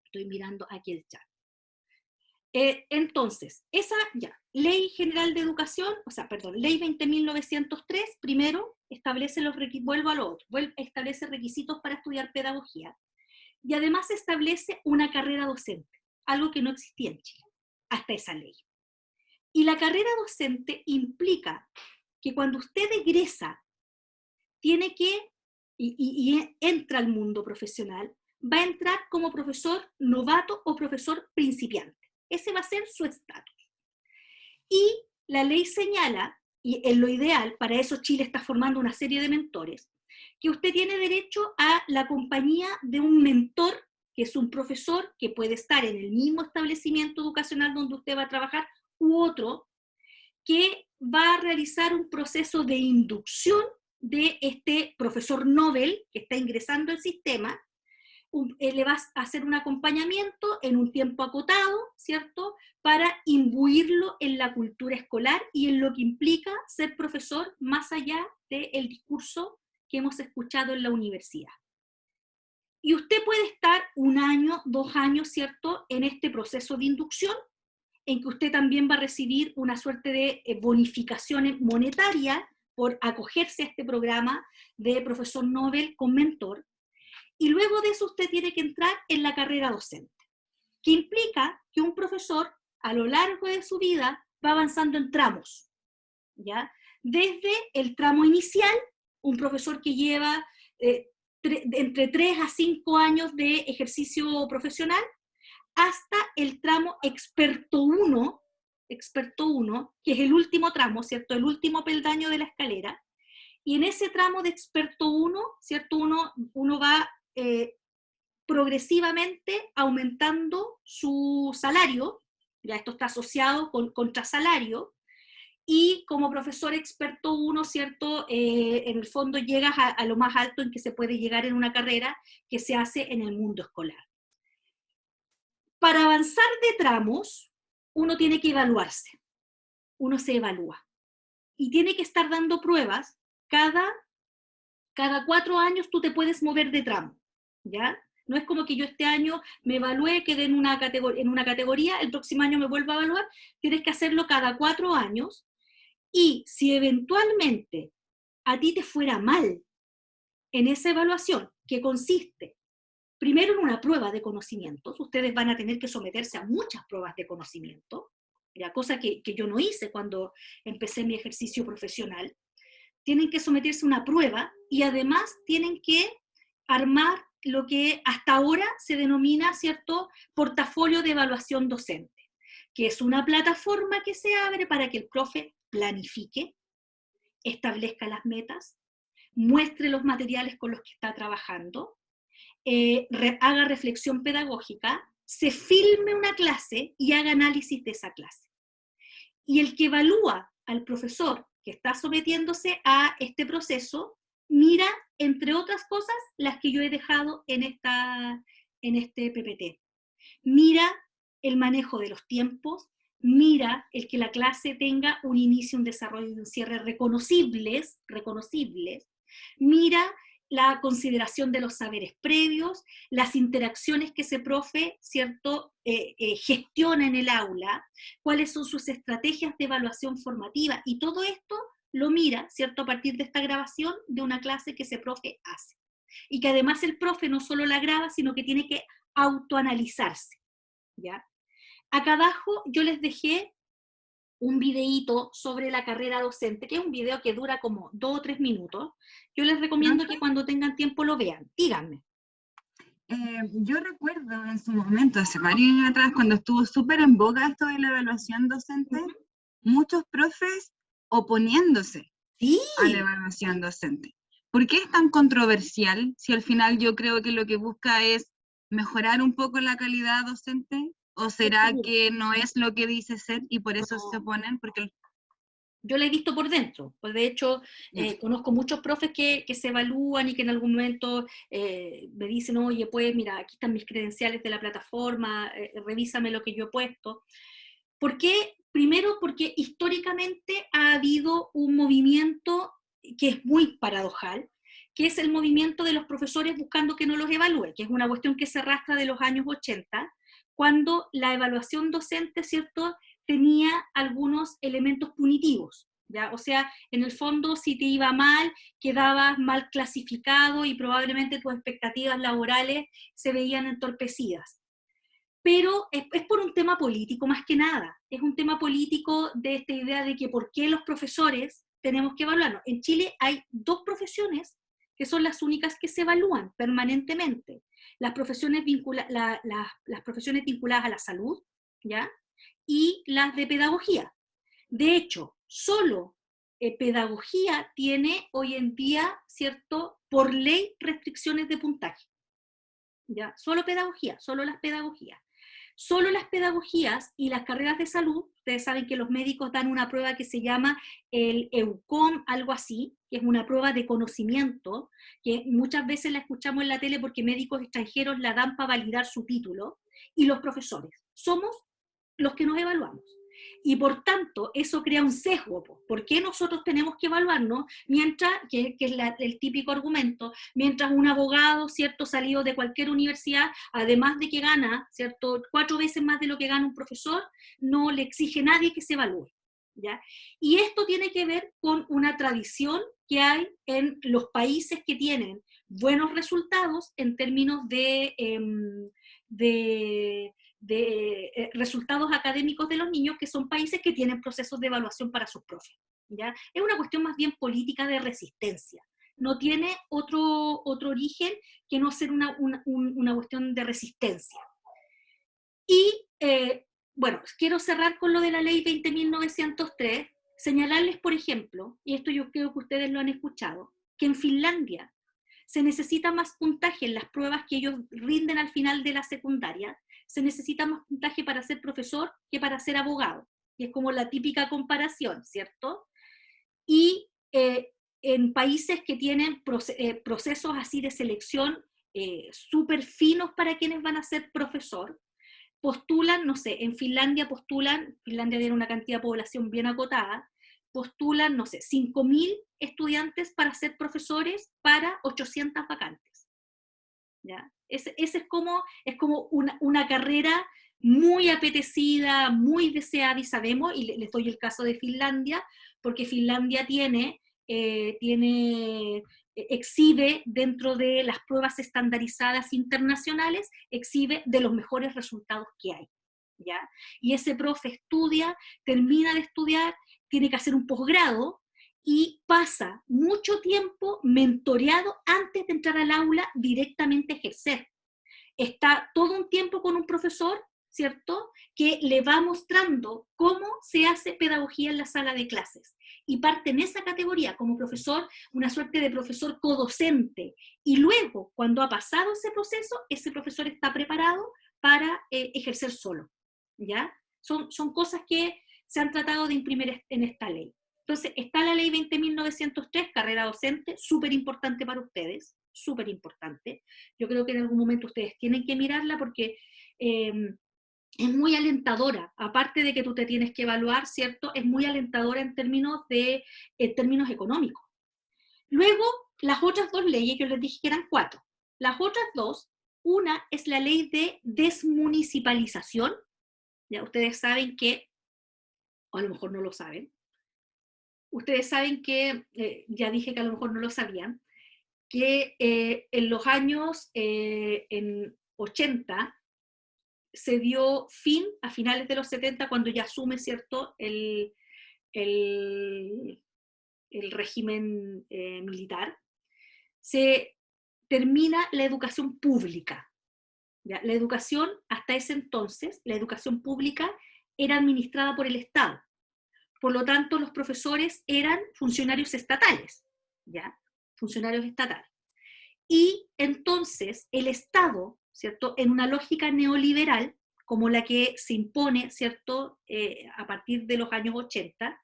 Estoy mirando aquí el chat. Entonces, esa ya, Ley General de Educación, Ley 20.903, primero establece vuelvo a lo otro, establece requisitos para estudiar pedagogía, y además establece una carrera docente, algo que no existía en Chile, hasta esa ley. Y la carrera docente implica que cuando usted egresa, tiene que, y entra al mundo profesional, va a entrar como profesor novato o profesor principiante. Ese va a ser su estatus. Y la ley señala, y en lo ideal, para eso Chile está formando una serie de mentores, que usted tiene derecho a la compañía de un mentor, que es un profesor que puede estar en el mismo establecimiento educacional donde usted va a trabajar, u otro, que va a realizar un proceso de inducción de este profesor Nobel que está ingresando al sistema, le vas a hacer un acompañamiento en un tiempo acotado, ¿cierto?, para imbuirlo en la cultura escolar y en lo que implica ser profesor más allá del discurso que hemos escuchado en la universidad. Y usted puede estar 1 año, 2 años, ¿cierto?, en este proceso de inducción, en que usted también va a recibir una suerte de bonificación monetaria por acogerse a este programa de profesor Nobel con mentor, y luego de eso usted tiene que entrar en la carrera docente, que implica que un profesor a lo largo de su vida va avanzando en tramos, ¿ya? Desde el tramo inicial, un profesor que lleva entre 3 a 5 años de ejercicio profesional, hasta el tramo experto 1, que es el último tramo, ¿cierto?, el último peldaño de la escalera, y en ese tramo de experto 1, ¿cierto?, uno va progresivamente aumentando su salario, ya esto está asociado con contrasalario, y como profesor experto 1, ¿cierto?, en el fondo llegas a lo más alto en que se puede llegar en una carrera que se hace en el mundo escolar. Para avanzar de tramos, uno tiene que evaluarse, uno se evalúa, y tiene que estar dando pruebas cada 4 años. Tú te puedes mover de tramo, ¿ya? No es como que yo este año me evalué, quedé en una categoría, el próximo año me vuelvo a evaluar. Tienes que hacerlo cada 4 años, y si eventualmente a ti te fuera mal en esa evaluación, que consiste primero en una prueba de conocimientos, ustedes van a tener que someterse a muchas pruebas de conocimiento, ¿ya?, cosa que yo no hice cuando empecé mi ejercicio profesional. Tienen que someterse a una prueba y además tienen que armar lo que hasta ahora se denomina, ¿cierto?, portafolio de evaluación docente, que es una plataforma que se abre para que el profe planifique, establezca las metas, muestre los materiales con los que está trabajando, haga reflexión pedagógica, se filme una clase y haga análisis de esa clase. Y el que evalúa al profesor que está sometiéndose a este proceso, mira, entre otras cosas, las que yo he dejado en este PPT. Mira el manejo de los tiempos, mira el que la clase tenga un inicio, un desarrollo y un cierre reconocibles, mira la consideración de los saberes previos, las interacciones que ese profe, ¿cierto?, gestiona en el aula, cuáles son sus estrategias de evaluación formativa, y todo esto lo mira, ¿cierto?, a partir de esta grabación de una clase que ese profe hace. Y que además el profe no solo la graba, sino que tiene que autoanalizarse, ¿ya? Acá abajo yo les dejé un videíto sobre la carrera docente, que es un video que dura como 2 o 3 minutos. Yo les recomiendo que cuando tengan tiempo lo vean. Díganme. Yo recuerdo en su momento, hace varios años atrás, cuando estuvo súper en boga esto de la evaluación docente, muchos profes oponiéndose Sí. a la evaluación docente. ¿Por qué es tan controversial si al final yo creo que lo que busca es mejorar un poco la calidad docente? ¿O será que no es lo que dice ser y por eso se oponen? Porque yo la he visto por dentro, pues de hecho conozco muchos profes que se evalúan y que en algún momento me dicen, oye, pues mira, aquí están mis credenciales de la plataforma, revísame lo que yo he puesto. ¿Por qué? Primero porque históricamente ha habido un movimiento que es muy paradojal, que es el movimiento de los profesores buscando que no los evalúe, que es una cuestión que se arrastra de los años 80, cuando la evaluación docente, ¿cierto?, tenía algunos elementos punitivos, ¿ya? O sea, en el fondo, si te iba mal, quedabas mal clasificado y probablemente tus expectativas laborales se veían entorpecidas. Pero es por un tema político más que nada, es un tema político de esta idea de que por qué los profesores tenemos que evaluarnos. En Chile hay 2 profesiones que son las únicas que se evalúan permanentemente. Las profesiones, las profesiones vinculadas a la salud, ¿ya?, y las de pedagogía. De hecho, solo pedagogía tiene hoy en día, ¿cierto?, por ley, restricciones de puntaje. ¿Ya? Solo pedagogía, solo las pedagogías. Solo las pedagogías y las carreras de salud, ustedes saben que los médicos dan una prueba que se llama el EUCOM, algo así, que es una prueba de conocimiento, que muchas veces la escuchamos en la tele porque médicos extranjeros la dan para validar su título, y los profesores somos los que nos evaluamos. Y por tanto, eso crea un sesgo. ¿Por qué nosotros tenemos que evaluarnos? Mientras, que es el típico argumento, mientras un abogado, ¿cierto?, salido de cualquier universidad, además de que gana, ¿cierto?, 4 veces más de lo que gana un profesor, no le exige a nadie que se evalúe, ¿ya? Y esto tiene que ver con una tradición que hay en los países que tienen buenos resultados en términos de resultados académicos de los niños, que son países que tienen procesos de evaluación para sus profes, ¿ya? Es una cuestión más bien política de resistencia, no tiene otro origen que no ser una cuestión de resistencia. Y, bueno, quiero cerrar con lo de la ley 20.903, señalarles, por ejemplo, y esto yo creo que ustedes lo han escuchado, que en Finlandia se necesita más puntaje en las pruebas que ellos rinden al final de la secundaria, se necesita más puntaje para ser profesor que para ser abogado. Y es como la típica comparación, ¿cierto? Y en países que tienen procesos así de selección súper finos para quienes van a ser profesor, postulan, no sé, en Finlandia Finlandia tiene una cantidad de población bien acotada, postulan, no sé, 5.000 estudiantes para ser profesores para 800 vacantes. ¿Ya? Ese es como una carrera muy apetecida, muy deseada, y sabemos, y les doy el caso de Finlandia, porque Finlandia exhibe dentro de las pruebas estandarizadas internacionales, exhibe de los mejores resultados que hay, ¿ya? Y ese profe estudia, termina de estudiar, tiene que hacer un posgrado, y pasa mucho tiempo mentoreado antes de entrar al aula directamente a ejercer. Está todo un tiempo con un profesor, ¿cierto?, que le va mostrando cómo se hace pedagogía en la sala de clases. Y parte en esa categoría como profesor, una suerte de profesor codocente. Y luego, cuando ha pasado ese proceso, ese profesor está preparado para ejercer solo, ¿ya? Son cosas que se han tratado de imprimir en esta ley. Entonces, está la ley 20.903, carrera docente, súper importante para ustedes, súper importante. Yo creo que en algún momento ustedes tienen que mirarla porque es muy alentadora, aparte de que tú te tienes que evaluar, ¿cierto? Es muy alentadora en términos económicos. Luego, las otras 2 leyes, yo les dije que eran 4. Las otras 2, una es la ley de desmunicipalización. Ya ustedes saben que, o a lo mejor no lo saben, ustedes saben que, ya dije que a lo mejor no lo sabían, que en los años 80 se dio fin, a finales de los 70, cuando ya asume, ¿cierto?, el régimen militar, se termina la educación pública. ¿Ya? La educación, hasta ese entonces, la educación pública era administrada por el Estado. Por lo tanto, los profesores eran funcionarios estatales, ¿ya? Funcionarios estatales. Y entonces el Estado, ¿cierto?, en una lógica neoliberal, como la que se impone, ¿cierto?, a partir de los años 80,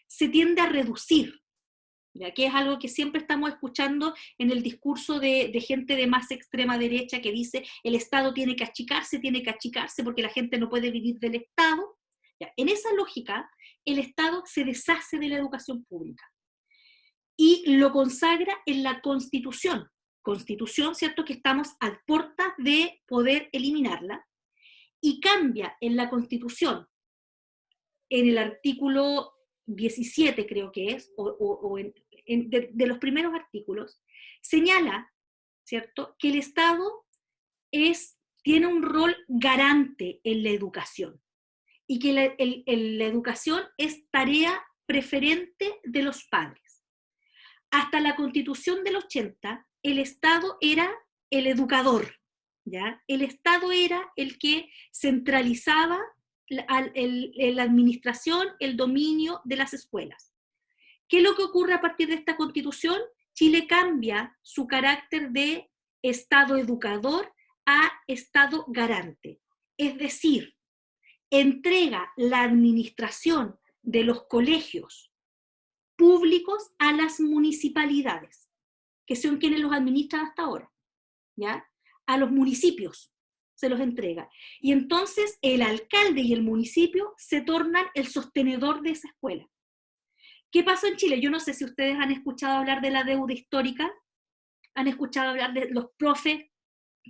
se tiende a reducir, ¿ya? Que es algo que siempre estamos escuchando en el discurso de gente de más extrema derecha, que dice el Estado tiene que achicarse porque la gente no puede vivir del Estado. ¿Ya? En esa lógica, el Estado se deshace de la educación pública y lo consagra en la Constitución, ¿cierto?, que estamos a puertas de poder eliminarla, y cambia en la Constitución, en el artículo 17 creo que es, de los primeros artículos, señala, ¿cierto?, que el Estado tiene un rol garante en la educación, y que la educación es tarea preferente de los padres. Hasta la Constitución del 80, el Estado era el educador, ¿ya? El Estado era el que centralizaba la administración, el dominio de las escuelas. ¿Qué es lo que ocurre a partir de esta Constitución? Chile cambia su carácter de Estado educador a Estado garante. es decir, entrega la administración de los colegios públicos a las municipalidades, que son quienes los administran hasta ahora, ¿ya? A los municipios se los entrega. Y entonces el alcalde y el municipio se tornan el sostenedor de esa escuela. ¿Qué pasó en Chile? Yo no sé si ustedes han escuchado hablar de la deuda histórica, han escuchado hablar de los profes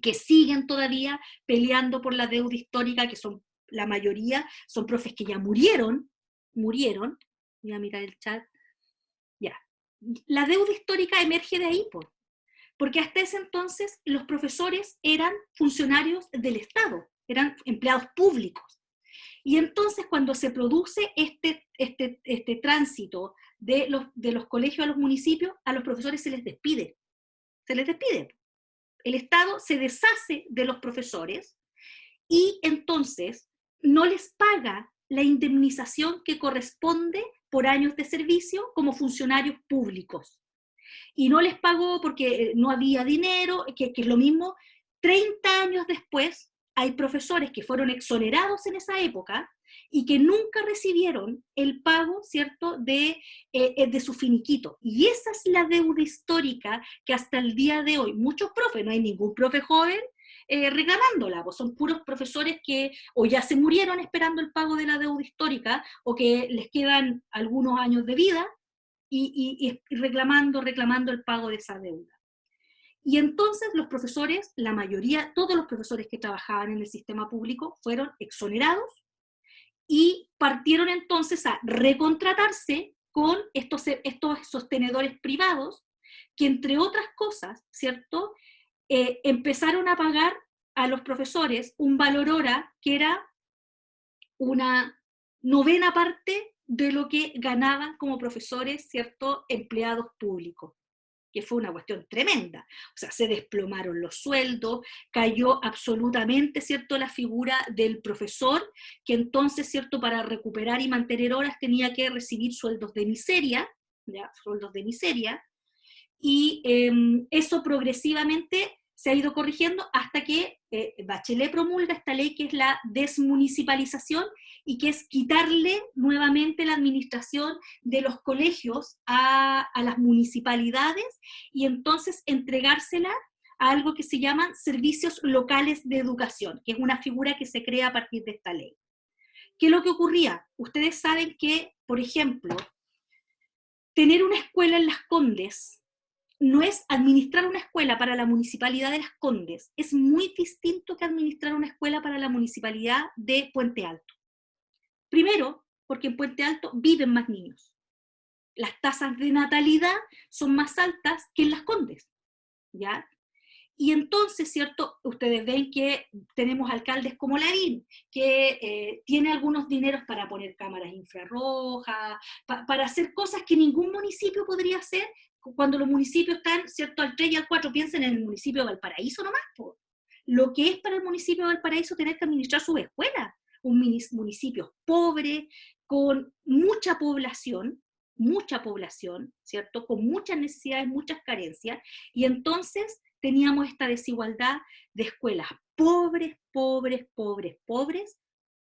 que siguen todavía peleando por la deuda histórica, que son, la mayoría, son profes que ya murieron, voy a mirar el chat, ya. La deuda histórica emerge de ahí, porque hasta ese entonces los profesores eran funcionarios del Estado, eran empleados públicos. Y entonces cuando se produce este tránsito de los colegios a los municipios, a los profesores se les despide. El Estado se deshace de los profesores y entonces no les paga la indemnización que corresponde por años de servicio como funcionarios públicos. Y no les pagó porque no había dinero, que es lo mismo. 30 años después hay profesores que fueron exonerados en esa época y que nunca recibieron el pago, ¿cierto?, de su finiquito. Y esa es la deuda histórica que hasta el día de hoy, muchos profes, no hay ningún profe joven reclamándola, pues son puros profesores que o ya se murieron esperando el pago de la deuda histórica, o que les quedan algunos años de vida, y reclamando el pago de esa deuda. Y entonces los profesores, la mayoría, todos los profesores que trabajaban en el sistema público fueron exonerados y partieron entonces a recontratarse con estos sostenedores privados que, entre otras cosas, ¿cierto?, empezaron a pagar a los profesores un valor hora que era una 9ª parte de lo que ganaban como profesores, ¿cierto?, empleados públicos, que fue una cuestión tremenda. O sea, se desplomaron los sueldos, cayó absolutamente, ¿cierto?, la figura del profesor, que entonces, ¿cierto?, para recuperar y mantener horas tenía que recibir sueldos de miseria, ¿ya?, sueldos de miseria, y eso progresivamente se ha ido corrigiendo hasta que Bachelet promulga esta ley que es la desmunicipalización, y que es quitarle nuevamente la administración de los colegios a las municipalidades, y entonces entregársela a algo que se llaman servicios locales de educación, que es una figura que se crea a partir de esta ley. ¿Qué es lo que ocurría? Ustedes saben que, por ejemplo, tener una escuela en Las Condes no es administrar una escuela para la municipalidad de Las Condes, es muy distinto que administrar una escuela para la municipalidad de Puente Alto. Primero, porque en Puente Alto viven más niños. Las tasas de natalidad son más altas que en Las Condes, ¿ya? Y entonces, ¿cierto?, ustedes ven que tenemos alcaldes como Lavín, que tiene algunos dineros para poner cámaras infrarrojas, para hacer cosas que ningún municipio podría hacer, cuando los municipios están, ¿cierto?, al 3 y al 4, piensen en el municipio de Valparaíso nomás, po. Lo que es para el municipio de Valparaíso tener que administrar sus escuelas, un municipio pobre, con mucha población, ¿cierto?, con muchas necesidades, muchas carencias, y entonces teníamos esta desigualdad de escuelas pobres,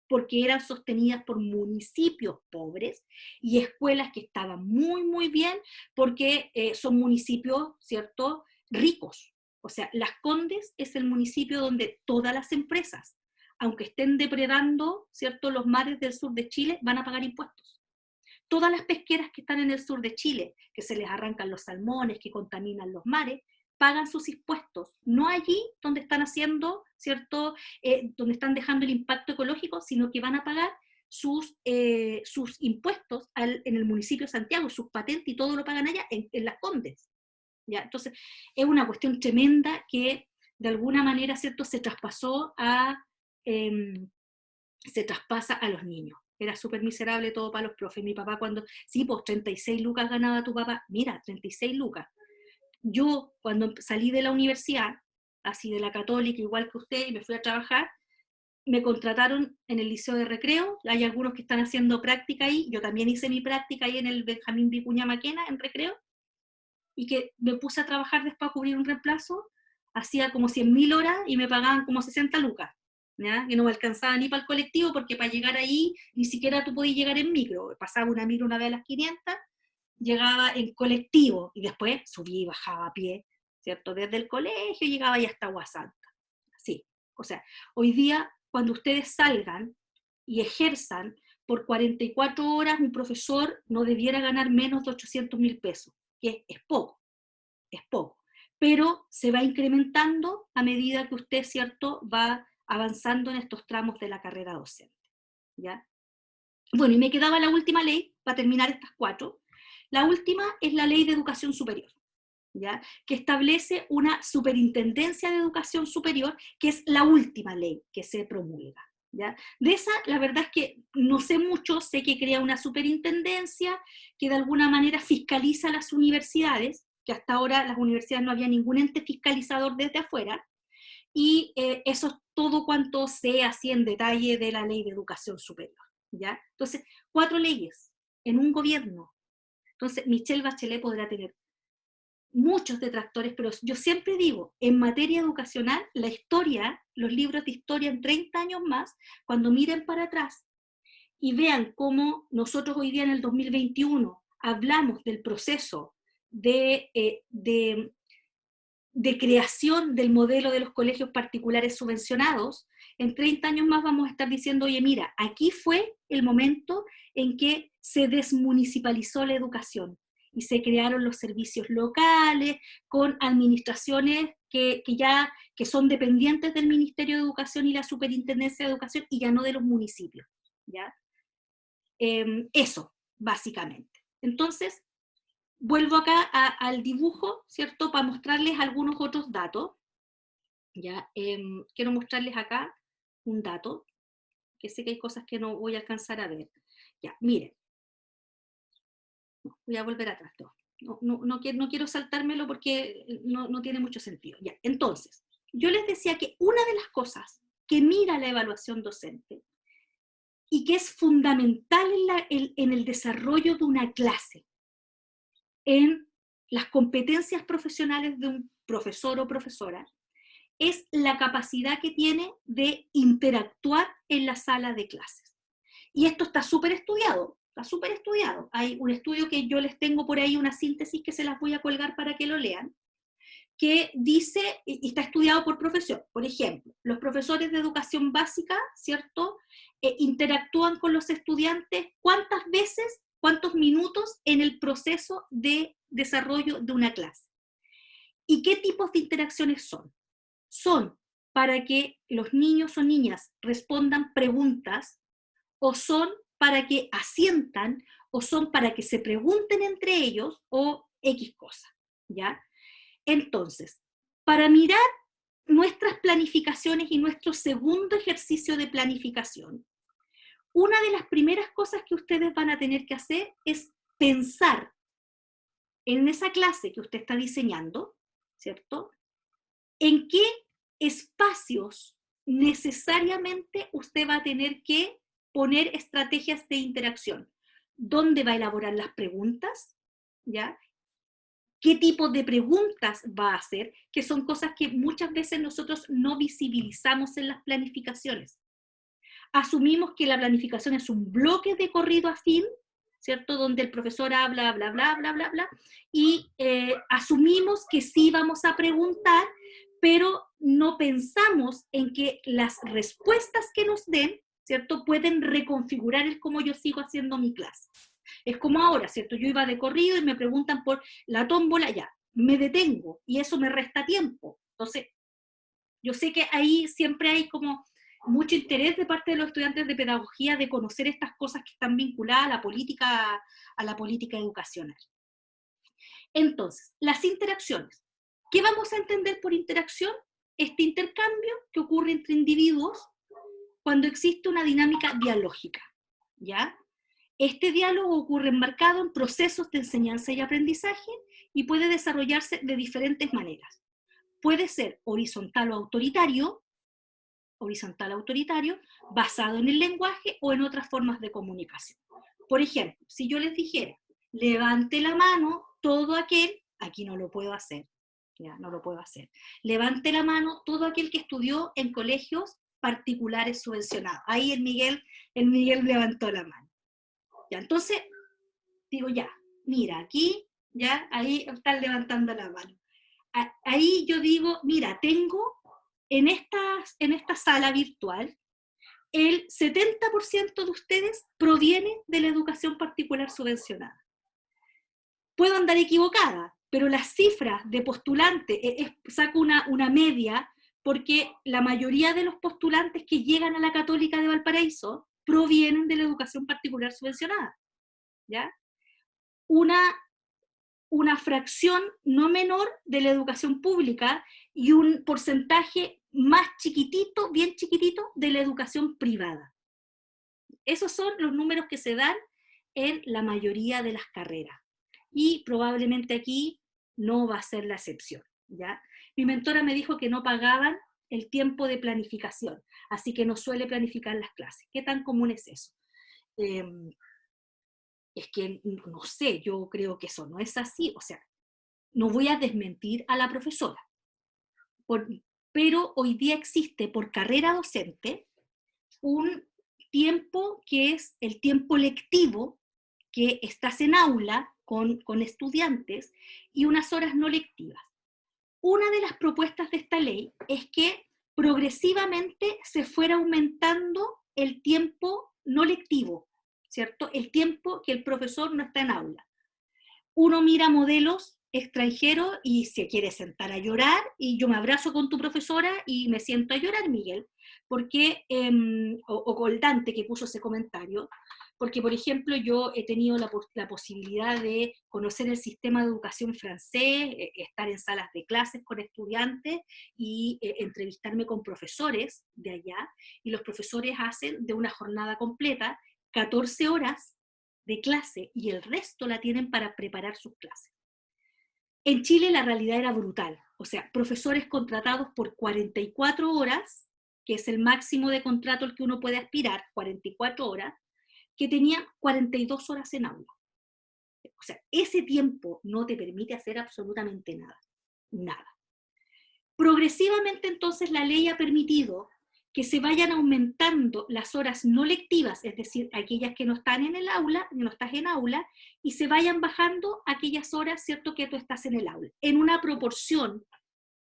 porque eran sostenidas por municipios pobres, y escuelas que estaban muy, muy bien, porque son municipios, ¿cierto?, ricos. O sea, Las Condes es el municipio donde todas las empresas, aunque estén depredando, ¿cierto?, los mares del sur de Chile, van a pagar impuestos. Todas las pesqueras que están en el sur de Chile, que se les arrancan los salmones, que contaminan los mares, pagan sus impuestos, no allí donde están haciendo, ¿cierto?, donde están dejando el impacto ecológico, sino que van a pagar sus impuestos en el municipio de Santiago, sus patentes y todo lo pagan allá en Las Condes, ¿ya? Entonces, es una cuestión tremenda que de alguna manera, ¿cierto?, se traspasa a los niños. Era súper miserable todo para los profes. Mi papá sí, pues 36 lucas ganaba tu papá, mira, 36 lucas. Yo, cuando salí de la universidad, así de la Católica, igual que usted, y me fui a trabajar, me contrataron en el Liceo de Recreo, hay algunos que están haciendo práctica ahí, yo también hice mi práctica ahí en el Benjamín Vicuña Maquena, en Recreo, y que me puse a trabajar después a cubrir un reemplazo, hacía como 100.000 horas y me pagaban como 60 lucas. ¿ya? Que no me alcanzaba ni para el colectivo, porque para llegar ahí ni siquiera tú podías llegar en micro. Pasaba una micro una vez a las 500, llegaba en colectivo, y después subía y bajaba a pie, ¿cierto? Desde el colegio llegaba y hasta Aguasanta. Así. O sea, hoy día, cuando ustedes salgan y ejerzan, por 44 horas un profesor no debiera ganar menos de 800.000 pesos, que es poco, es poco. Pero se va incrementando a medida que usted, ¿cierto?, va avanzando en estos tramos de la carrera docente, ¿ya? Bueno, y me quedaba la última ley, para terminar estas 4. La última es la Ley de Educación Superior, ¿ya? Que establece una superintendencia de educación superior, que es la última ley que se promulga, ¿ya? De esa, la verdad es que no sé mucho, sé que crea una superintendencia que de alguna manera fiscaliza las universidades, que hasta ahora las universidades no había ningún ente fiscalizador desde afuera, y eso es todo cuanto sé así en detalle de la Ley de Educación Superior, ¿ya? Entonces, 4 leyes en un gobierno. Entonces, Michelle Bachelet podrá tener muchos detractores, pero yo siempre digo, en materia educacional, la historia, los libros de historia en 30 años más, cuando miren para atrás y vean cómo nosotros hoy día en el 2021 hablamos del proceso de creación del modelo de los colegios particulares subvencionados, en 30 años más vamos a estar diciendo, oye, mira, aquí fue el momento en que se desmunicipalizó la educación y se crearon los servicios locales con administraciones que son dependientes del Ministerio de Educación y la Superintendencia de Educación y ya no de los municipios, ¿ya? Eso, básicamente. Entonces, vuelvo acá al dibujo, ¿cierto? Para mostrarles algunos otros datos, ¿ya? Quiero mostrarles acá un dato, que sé que hay cosas que no voy a alcanzar a ver. Ya, miren. Voy a volver atrás. No quiero saltármelo porque no tiene mucho sentido. Ya, entonces, yo les decía que una de las cosas que mira la evaluación docente y que es fundamental en el desarrollo de una clase, en las competencias profesionales de un profesor o profesora, es la capacidad que tiene de interactuar en la sala de clases. Y esto está súper estudiado, está súper estudiado. Hay un estudio que yo les tengo por ahí, una síntesis que se las voy a colgar para que lo lean, que dice, y está estudiado por profesión. Por ejemplo, los profesores de educación básica, ¿cierto?, interactúan con los estudiantes ¿cuántas veces, cuántos minutos en el proceso de desarrollo de una clase? ¿Y qué tipos de interacciones son? Son para que los niños o niñas respondan preguntas, o son para que asientan, o son para que se pregunten entre ellos, o X cosa, ¿ya? Entonces, para mirar nuestras planificaciones y nuestro segundo ejercicio de planificación, una de las primeras cosas que ustedes van a tener que hacer es pensar en esa clase que usted está diseñando, ¿cierto? ¿En qué espacios necesariamente usted va a tener que poner estrategias de interacción? ¿Dónde va a elaborar las preguntas? ¿Ya? ¿Qué tipo de preguntas va a hacer? Que son cosas que muchas veces nosotros no visibilizamos en las planificaciones. Asumimos que la planificación es un bloque de corrido a fin, ¿cierto? Donde el profesor habla, bla, bla, bla, bla, bla, y asumimos que sí vamos a preguntar, pero no pensamos en que las respuestas que nos den, ¿cierto?, pueden reconfigurar el cómo yo sigo haciendo mi clase. Es como ahora, ¿cierto? Yo iba de corrido y me preguntan por la tómbola, ya, me detengo y eso me resta tiempo. Entonces, yo sé que ahí siempre hay como mucho interés de parte de los estudiantes de pedagogía de conocer estas cosas que están vinculadas a la política educacional. Entonces, las interacciones. ¿Qué vamos a entender por interacción? Este intercambio que ocurre entre individuos cuando existe una dinámica dialógica, ¿ya? Este diálogo ocurre enmarcado en procesos de enseñanza y aprendizaje y puede desarrollarse de diferentes maneras. Puede ser horizontal o autoritario, basado en el lenguaje o en otras formas de comunicación. Por ejemplo, si yo les dijera, levante la mano todo aquel, aquí no lo puedo hacer, ya, no lo puedo hacer. Levante la mano todo aquel que estudió en colegios particulares subvencionados. Ahí el Miguel levantó la mano. Ya, entonces, digo, ya, mira, aquí, ya, ahí están levantando la mano. Ahí yo digo, mira, tengo en esta sala virtual, el 70% de ustedes proviene de la educación particular subvencionada. Puedo andar equivocada, pero las cifras de postulantes, saco una media, porque la mayoría de los postulantes que llegan a la Católica de Valparaíso provienen de la educación particular subvencionada, ¿ya? Una fracción no menor de la educación pública y un porcentaje más chiquitito, bien chiquitito, de la educación privada. Esos son los números que se dan en la mayoría de las carreras. Y probablemente aquí no va a ser la excepción, ¿ya? Mi mentora me dijo que no pagaban el tiempo de planificación, así que no suele planificar las clases. ¿Qué tan común es eso? Es que, no sé, yo creo que eso no es así, o sea, no voy a desmentir a la profesora, pero hoy día existe por carrera docente un tiempo que es el tiempo lectivo, que estás en aula con estudiantes, y unas horas no lectivas. Una de las propuestas de esta ley es que progresivamente se fuera aumentando el tiempo no lectivo, ¿cierto? El tiempo que el profesor no está en aula. Uno mira modelos extranjeros y se quiere sentar a llorar, y yo me abrazo con tu profesora y me siento a llorar, Miguel, porque, o con Dante, que puso ese comentario, porque, por ejemplo, yo he tenido la posibilidad de conocer el sistema de educación francés, estar en salas de clases con estudiantes y entrevistarme con profesores de allá, y los profesores hacen de una jornada completa 14 horas de clase y el resto la tienen para preparar sus clases. En Chile la realidad era brutal, o sea, profesores contratados por 44 horas, que es el máximo de contrato al que uno puede aspirar, 44 horas, que tenían 42 horas en aula. O sea, ese tiempo no te permite hacer absolutamente nada, nada. Progresivamente entonces la ley ha permitido que se vayan aumentando las horas no lectivas, es decir, aquellas que no están en el aula, no estás en aula, y se vayan bajando aquellas horas, ¿cierto?, que tú estás en el aula, en una proporción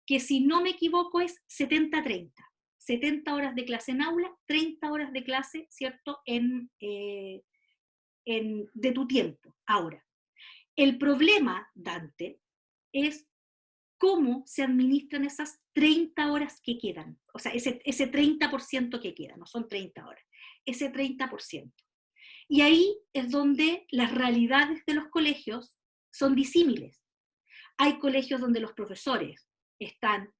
que, si no me equivoco, es 70-30. 70 horas de clase en aula, 30 horas de clase, ¿cierto?, de tu tiempo. Ahora, el problema, Dante, es cómo se administran esas 30 horas que quedan, o sea, ese 30% que queda, no son 30 horas, ese 30%. Y ahí es donde las realidades de los colegios son disímiles. Hay colegios donde los profesores están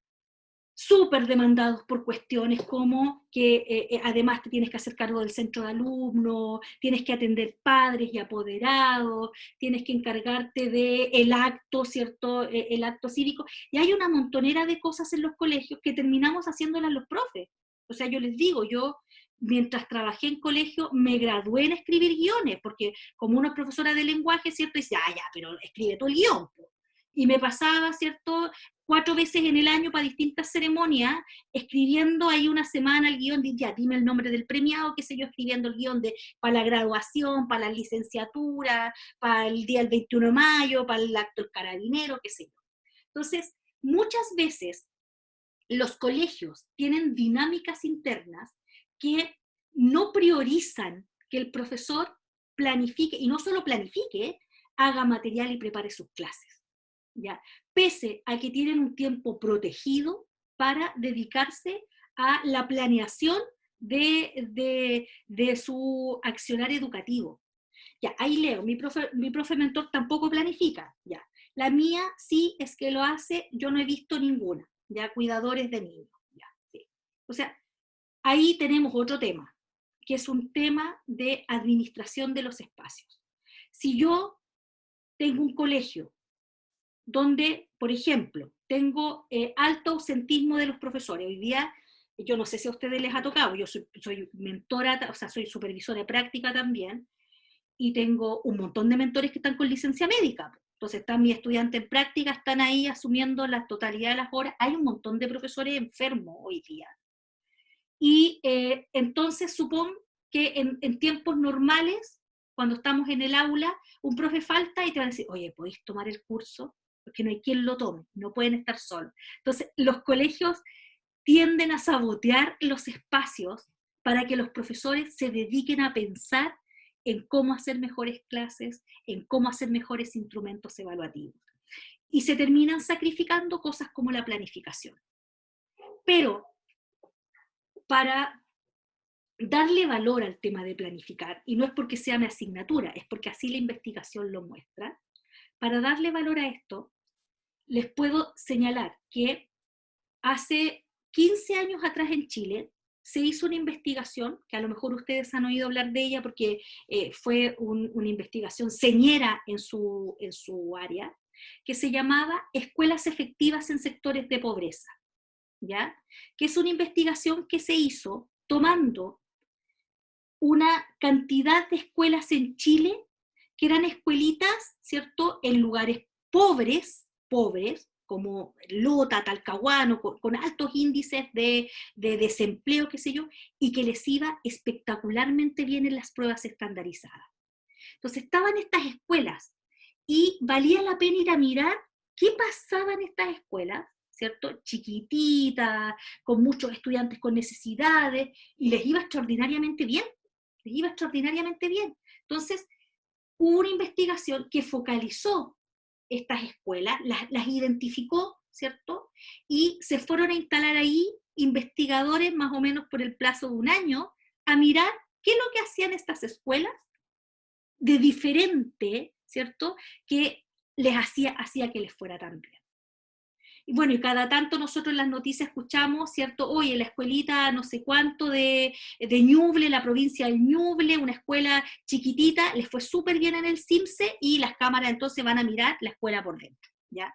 súper demandados por cuestiones como que además te tienes que hacer cargo del centro de alumnos, tienes que atender padres y apoderados, tienes que encargarte del acto, ¿cierto? El acto cívico, y hay una montonera de cosas en los colegios que terminamos haciéndolas los profes. O sea, yo les digo, yo mientras trabajé en colegio me gradué en escribir guiones, porque como una profesora de lenguaje, ¿cierto? Dice, ya, pero escribe todo el guión. Y me pasaba, ¿cierto?, 4 veces en el año para distintas ceremonias, escribiendo ahí una semana el guión, ya, dime el nombre del premiado, qué sé yo, escribiendo el guión para la graduación, para la licenciatura, para el día del 21 de mayo, para el acto del carabinero, qué sé yo. Entonces, muchas veces los colegios tienen dinámicas internas que no priorizan que el profesor planifique, y no solo planifique, haga material y prepare sus clases. ¿Ya? Pese a que tienen un tiempo protegido para dedicarse a la planeación de su accionar educativo. Ya, ahí leo, mi profe mentor tampoco planifica, ya. La mía sí es que lo hace, yo no he visto ninguna, ya, cuidadores de niños, ya, sí. O sea, ahí tenemos otro tema, que es un tema de administración de los espacios. Si yo tengo un colegio donde, por ejemplo, tengo alto ausentismo de los profesores. Hoy día, yo no sé si a ustedes les ha tocado, yo soy mentora, o sea, soy supervisora de práctica también, y tengo un montón de mentores que están con licencia médica. Entonces están mis estudiantes en práctica, están ahí asumiendo la totalidad de las horas. Hay un montón de profesores enfermos hoy día. Y entonces supón que en tiempos normales, cuando estamos en el aula, un profe falta y te va a decir, oye, ¿podéis tomar el curso? Porque no hay quien lo tome, no pueden estar solos. Entonces, los colegios tienden a sabotear los espacios para que los profesores se dediquen a pensar en cómo hacer mejores clases, en cómo hacer mejores instrumentos evaluativos. Y se terminan sacrificando cosas como la planificación. Pero para darle valor al tema de planificar, y no es porque sea mi asignatura, es porque así la investigación lo muestra, para darle valor a esto, les puedo señalar que hace 15 años atrás en Chile se hizo una investigación, que a lo mejor ustedes han oído hablar de ella porque fue una investigación señera en su área, que se llamaba Escuelas Efectivas en Sectores de Pobreza, ¿ya? Que es una investigación que se hizo tomando una cantidad de escuelas en Chile que eran escuelitas, ¿cierto?, en lugares pobres, como Lota, Talcahuano, con altos índices de desempleo, qué sé yo, y que les iba espectacularmente bien en las pruebas estandarizadas. Entonces estaban estas escuelas, y valía la pena ir a mirar qué pasaba en estas escuelas, ¿cierto? Chiquititas, con muchos estudiantes con necesidades, y les iba extraordinariamente bien, Entonces, hubo una investigación que focalizó estas escuelas, las identificó, ¿cierto? Y se fueron a instalar ahí investigadores más o menos por el plazo de un año a mirar qué es lo que hacían estas escuelas de diferente, ¿cierto? Que les hacía que les fuera tan bien. Y bueno, y cada tanto nosotros en las noticias escuchamos, ¿cierto? Oye, en la escuelita no sé cuánto de Ñuble, la provincia del Ñuble, una escuela chiquitita, les fue súper bien en el CIMSE y las cámaras entonces van a mirar la escuela por dentro, ¿ya?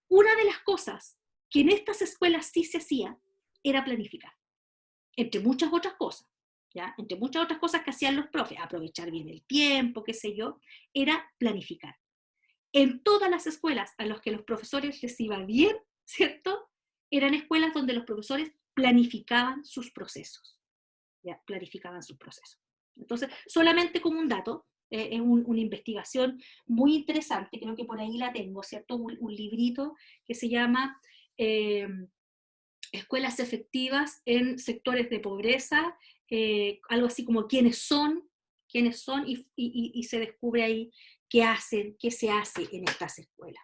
Una de las cosas que en estas escuelas sí se hacía era planificar, entre muchas otras cosas, ¿ya? Entre muchas otras cosas que hacían los profes, aprovechar bien el tiempo, qué sé yo, era planificar. En todas las escuelas a las que los profesores les iba bien, ¿cierto? Eran escuelas donde los profesores planificaban sus procesos, ¿ya? Planificaban sus procesos. Entonces, solamente como un dato, es una investigación muy interesante, creo que por ahí la tengo, ¿cierto? Un librito que se llama Escuelas Efectivas en Sectores de Pobreza, algo así como quiénes son, y se descubre ahí qué hacen, qué se hace en estas escuelas.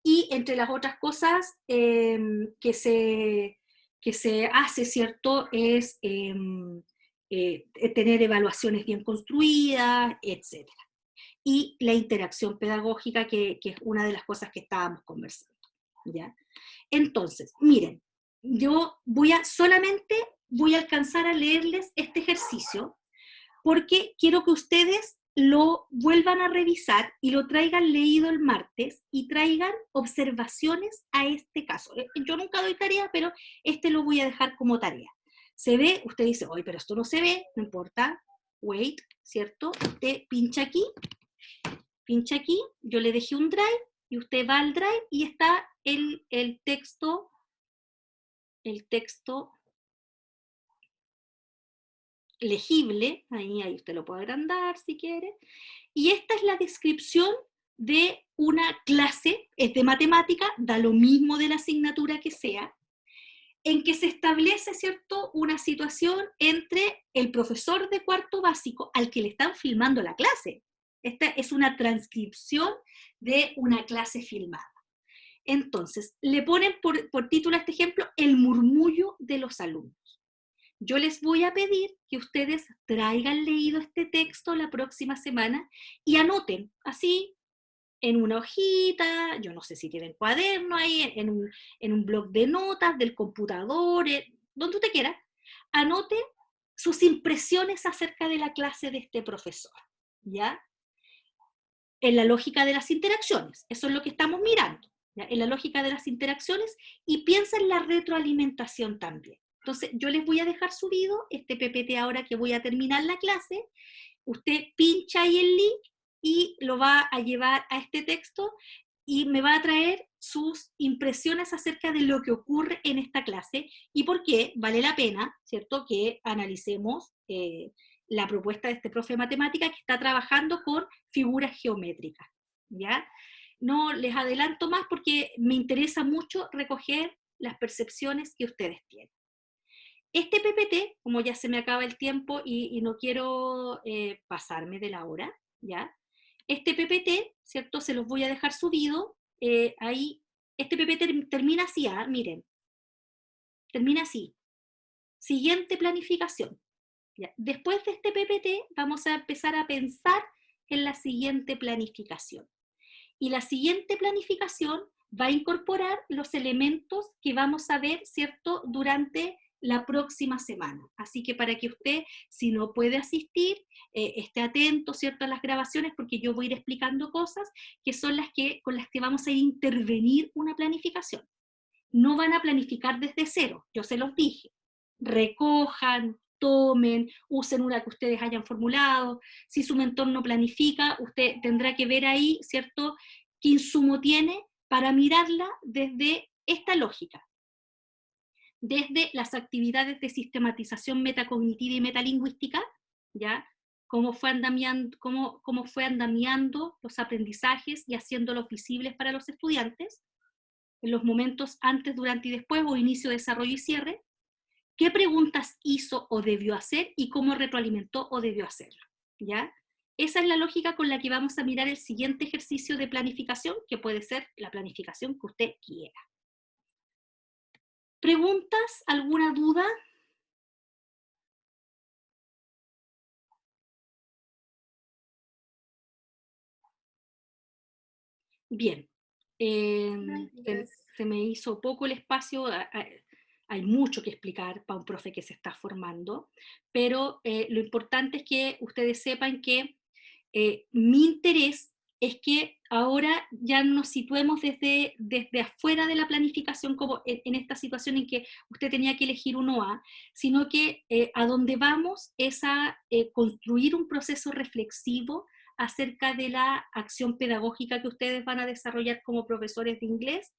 Y entre las otras cosas que se hace, ¿cierto?, es tener evaluaciones bien construidas, etc. Y la interacción pedagógica, que es una de las cosas que estábamos conversando, ¿ya? Entonces, miren, yo solamente voy a alcanzar a leerles este ejercicio, porque quiero que ustedes lo vuelvan a revisar y lo traigan leído el martes y traigan observaciones a este caso. Yo nunca doy tarea, pero lo voy a dejar como tarea. Se ve, usted dice, oye, pero esto no se ve, no importa, wait, ¿cierto? Usted pincha aquí, yo le dejé un drive, y usted va al drive y está el texto legible, ahí usted lo puede agrandar si quiere, y esta es la descripción de una clase, es de matemática, da lo mismo de la asignatura que sea, en que se establece, ¿cierto?, una situación entre el profesor de cuarto básico al que le están filmando la clase. Esta es una transcripción de una clase filmada. Entonces, le ponen por título a este ejemplo, el murmullo de los alumnos. Yo les voy a pedir que ustedes traigan leído este texto la próxima semana y anoten, así, en una hojita, yo no sé si tienen cuaderno ahí, en un blog de notas del computador, donde usted quiera, anote sus impresiones acerca de la clase de este profesor, ¿ya? En la lógica de las interacciones, eso es lo que estamos mirando, ¿ya? En la lógica de las interacciones, y piensa en la retroalimentación también. Entonces, yo les voy a dejar subido este PPT ahora que voy a terminar la clase. Usted pincha ahí el link y lo va a llevar a este texto y me va a traer sus impresiones acerca de lo que ocurre en esta clase y por qué vale la pena, ¿cierto?, que analicemos la propuesta de este profe de matemáticas que está trabajando con figuras geométricas, ¿ya? No les adelanto más porque me interesa mucho recoger las percepciones que ustedes tienen. Este PPT, como ya se me acaba el tiempo y no quiero pasarme de la hora, ¿ya? Este PPT, ¿cierto? Se los voy a dejar subido. Ahí, este PPT termina así, miren. Termina así. Siguiente planificación. ¿Ya? Después de este PPT, vamos a empezar a pensar en la siguiente planificación. Y la siguiente planificación va a incorporar los elementos que vamos a ver, ¿cierto?, durante la próxima semana. Así que para que usted, si no puede asistir, esté atento, ¿cierto?, a las grabaciones, porque yo voy a ir explicando cosas que son con las que vamos a ir a intervenir una planificación. No van a planificar desde cero, yo se los dije. Recojan, tomen, usen una que ustedes hayan formulado. Si su mentor no planifica, usted tendrá que ver ahí, ¿cierto?, qué insumo tiene para mirarla desde esta lógica. Desde las actividades de sistematización metacognitiva y metalingüística, ¿ya? Cómo fue andamiando los aprendizajes y haciéndolos visibles para los estudiantes, en los momentos antes, durante y después, o inicio, desarrollo y cierre, qué preguntas hizo o debió hacer y cómo retroalimentó o debió hacerlo, ¿ya? Esa es la lógica con la que vamos a mirar el siguiente ejercicio de planificación, que puede ser la planificación que usted quiera. ¿Preguntas? ¿Alguna duda? Bien. Se me hizo poco el espacio, hay mucho que explicar para un profe que se está formando, pero lo importante es que ustedes sepan que mi interés es que ahora ya nos situemos desde afuera de la planificación, como en esta situación en que usted tenía que elegir uno A, sino que a donde vamos es a construir un proceso reflexivo acerca de la acción pedagógica que ustedes van a desarrollar como profesores de inglés,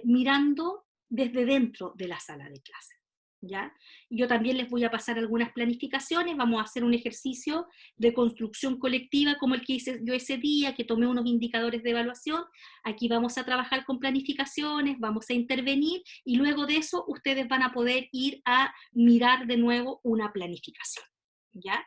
mirando desde dentro de la sala de clase, ¿ya? Yo también les voy a pasar algunas planificaciones, vamos a hacer un ejercicio de construcción colectiva como el que hice yo ese día, que tomé unos indicadores de evaluación. Aquí vamos a trabajar con planificaciones, vamos a intervenir, y luego de eso ustedes van a poder ir a mirar de nuevo una planificación, ¿ya?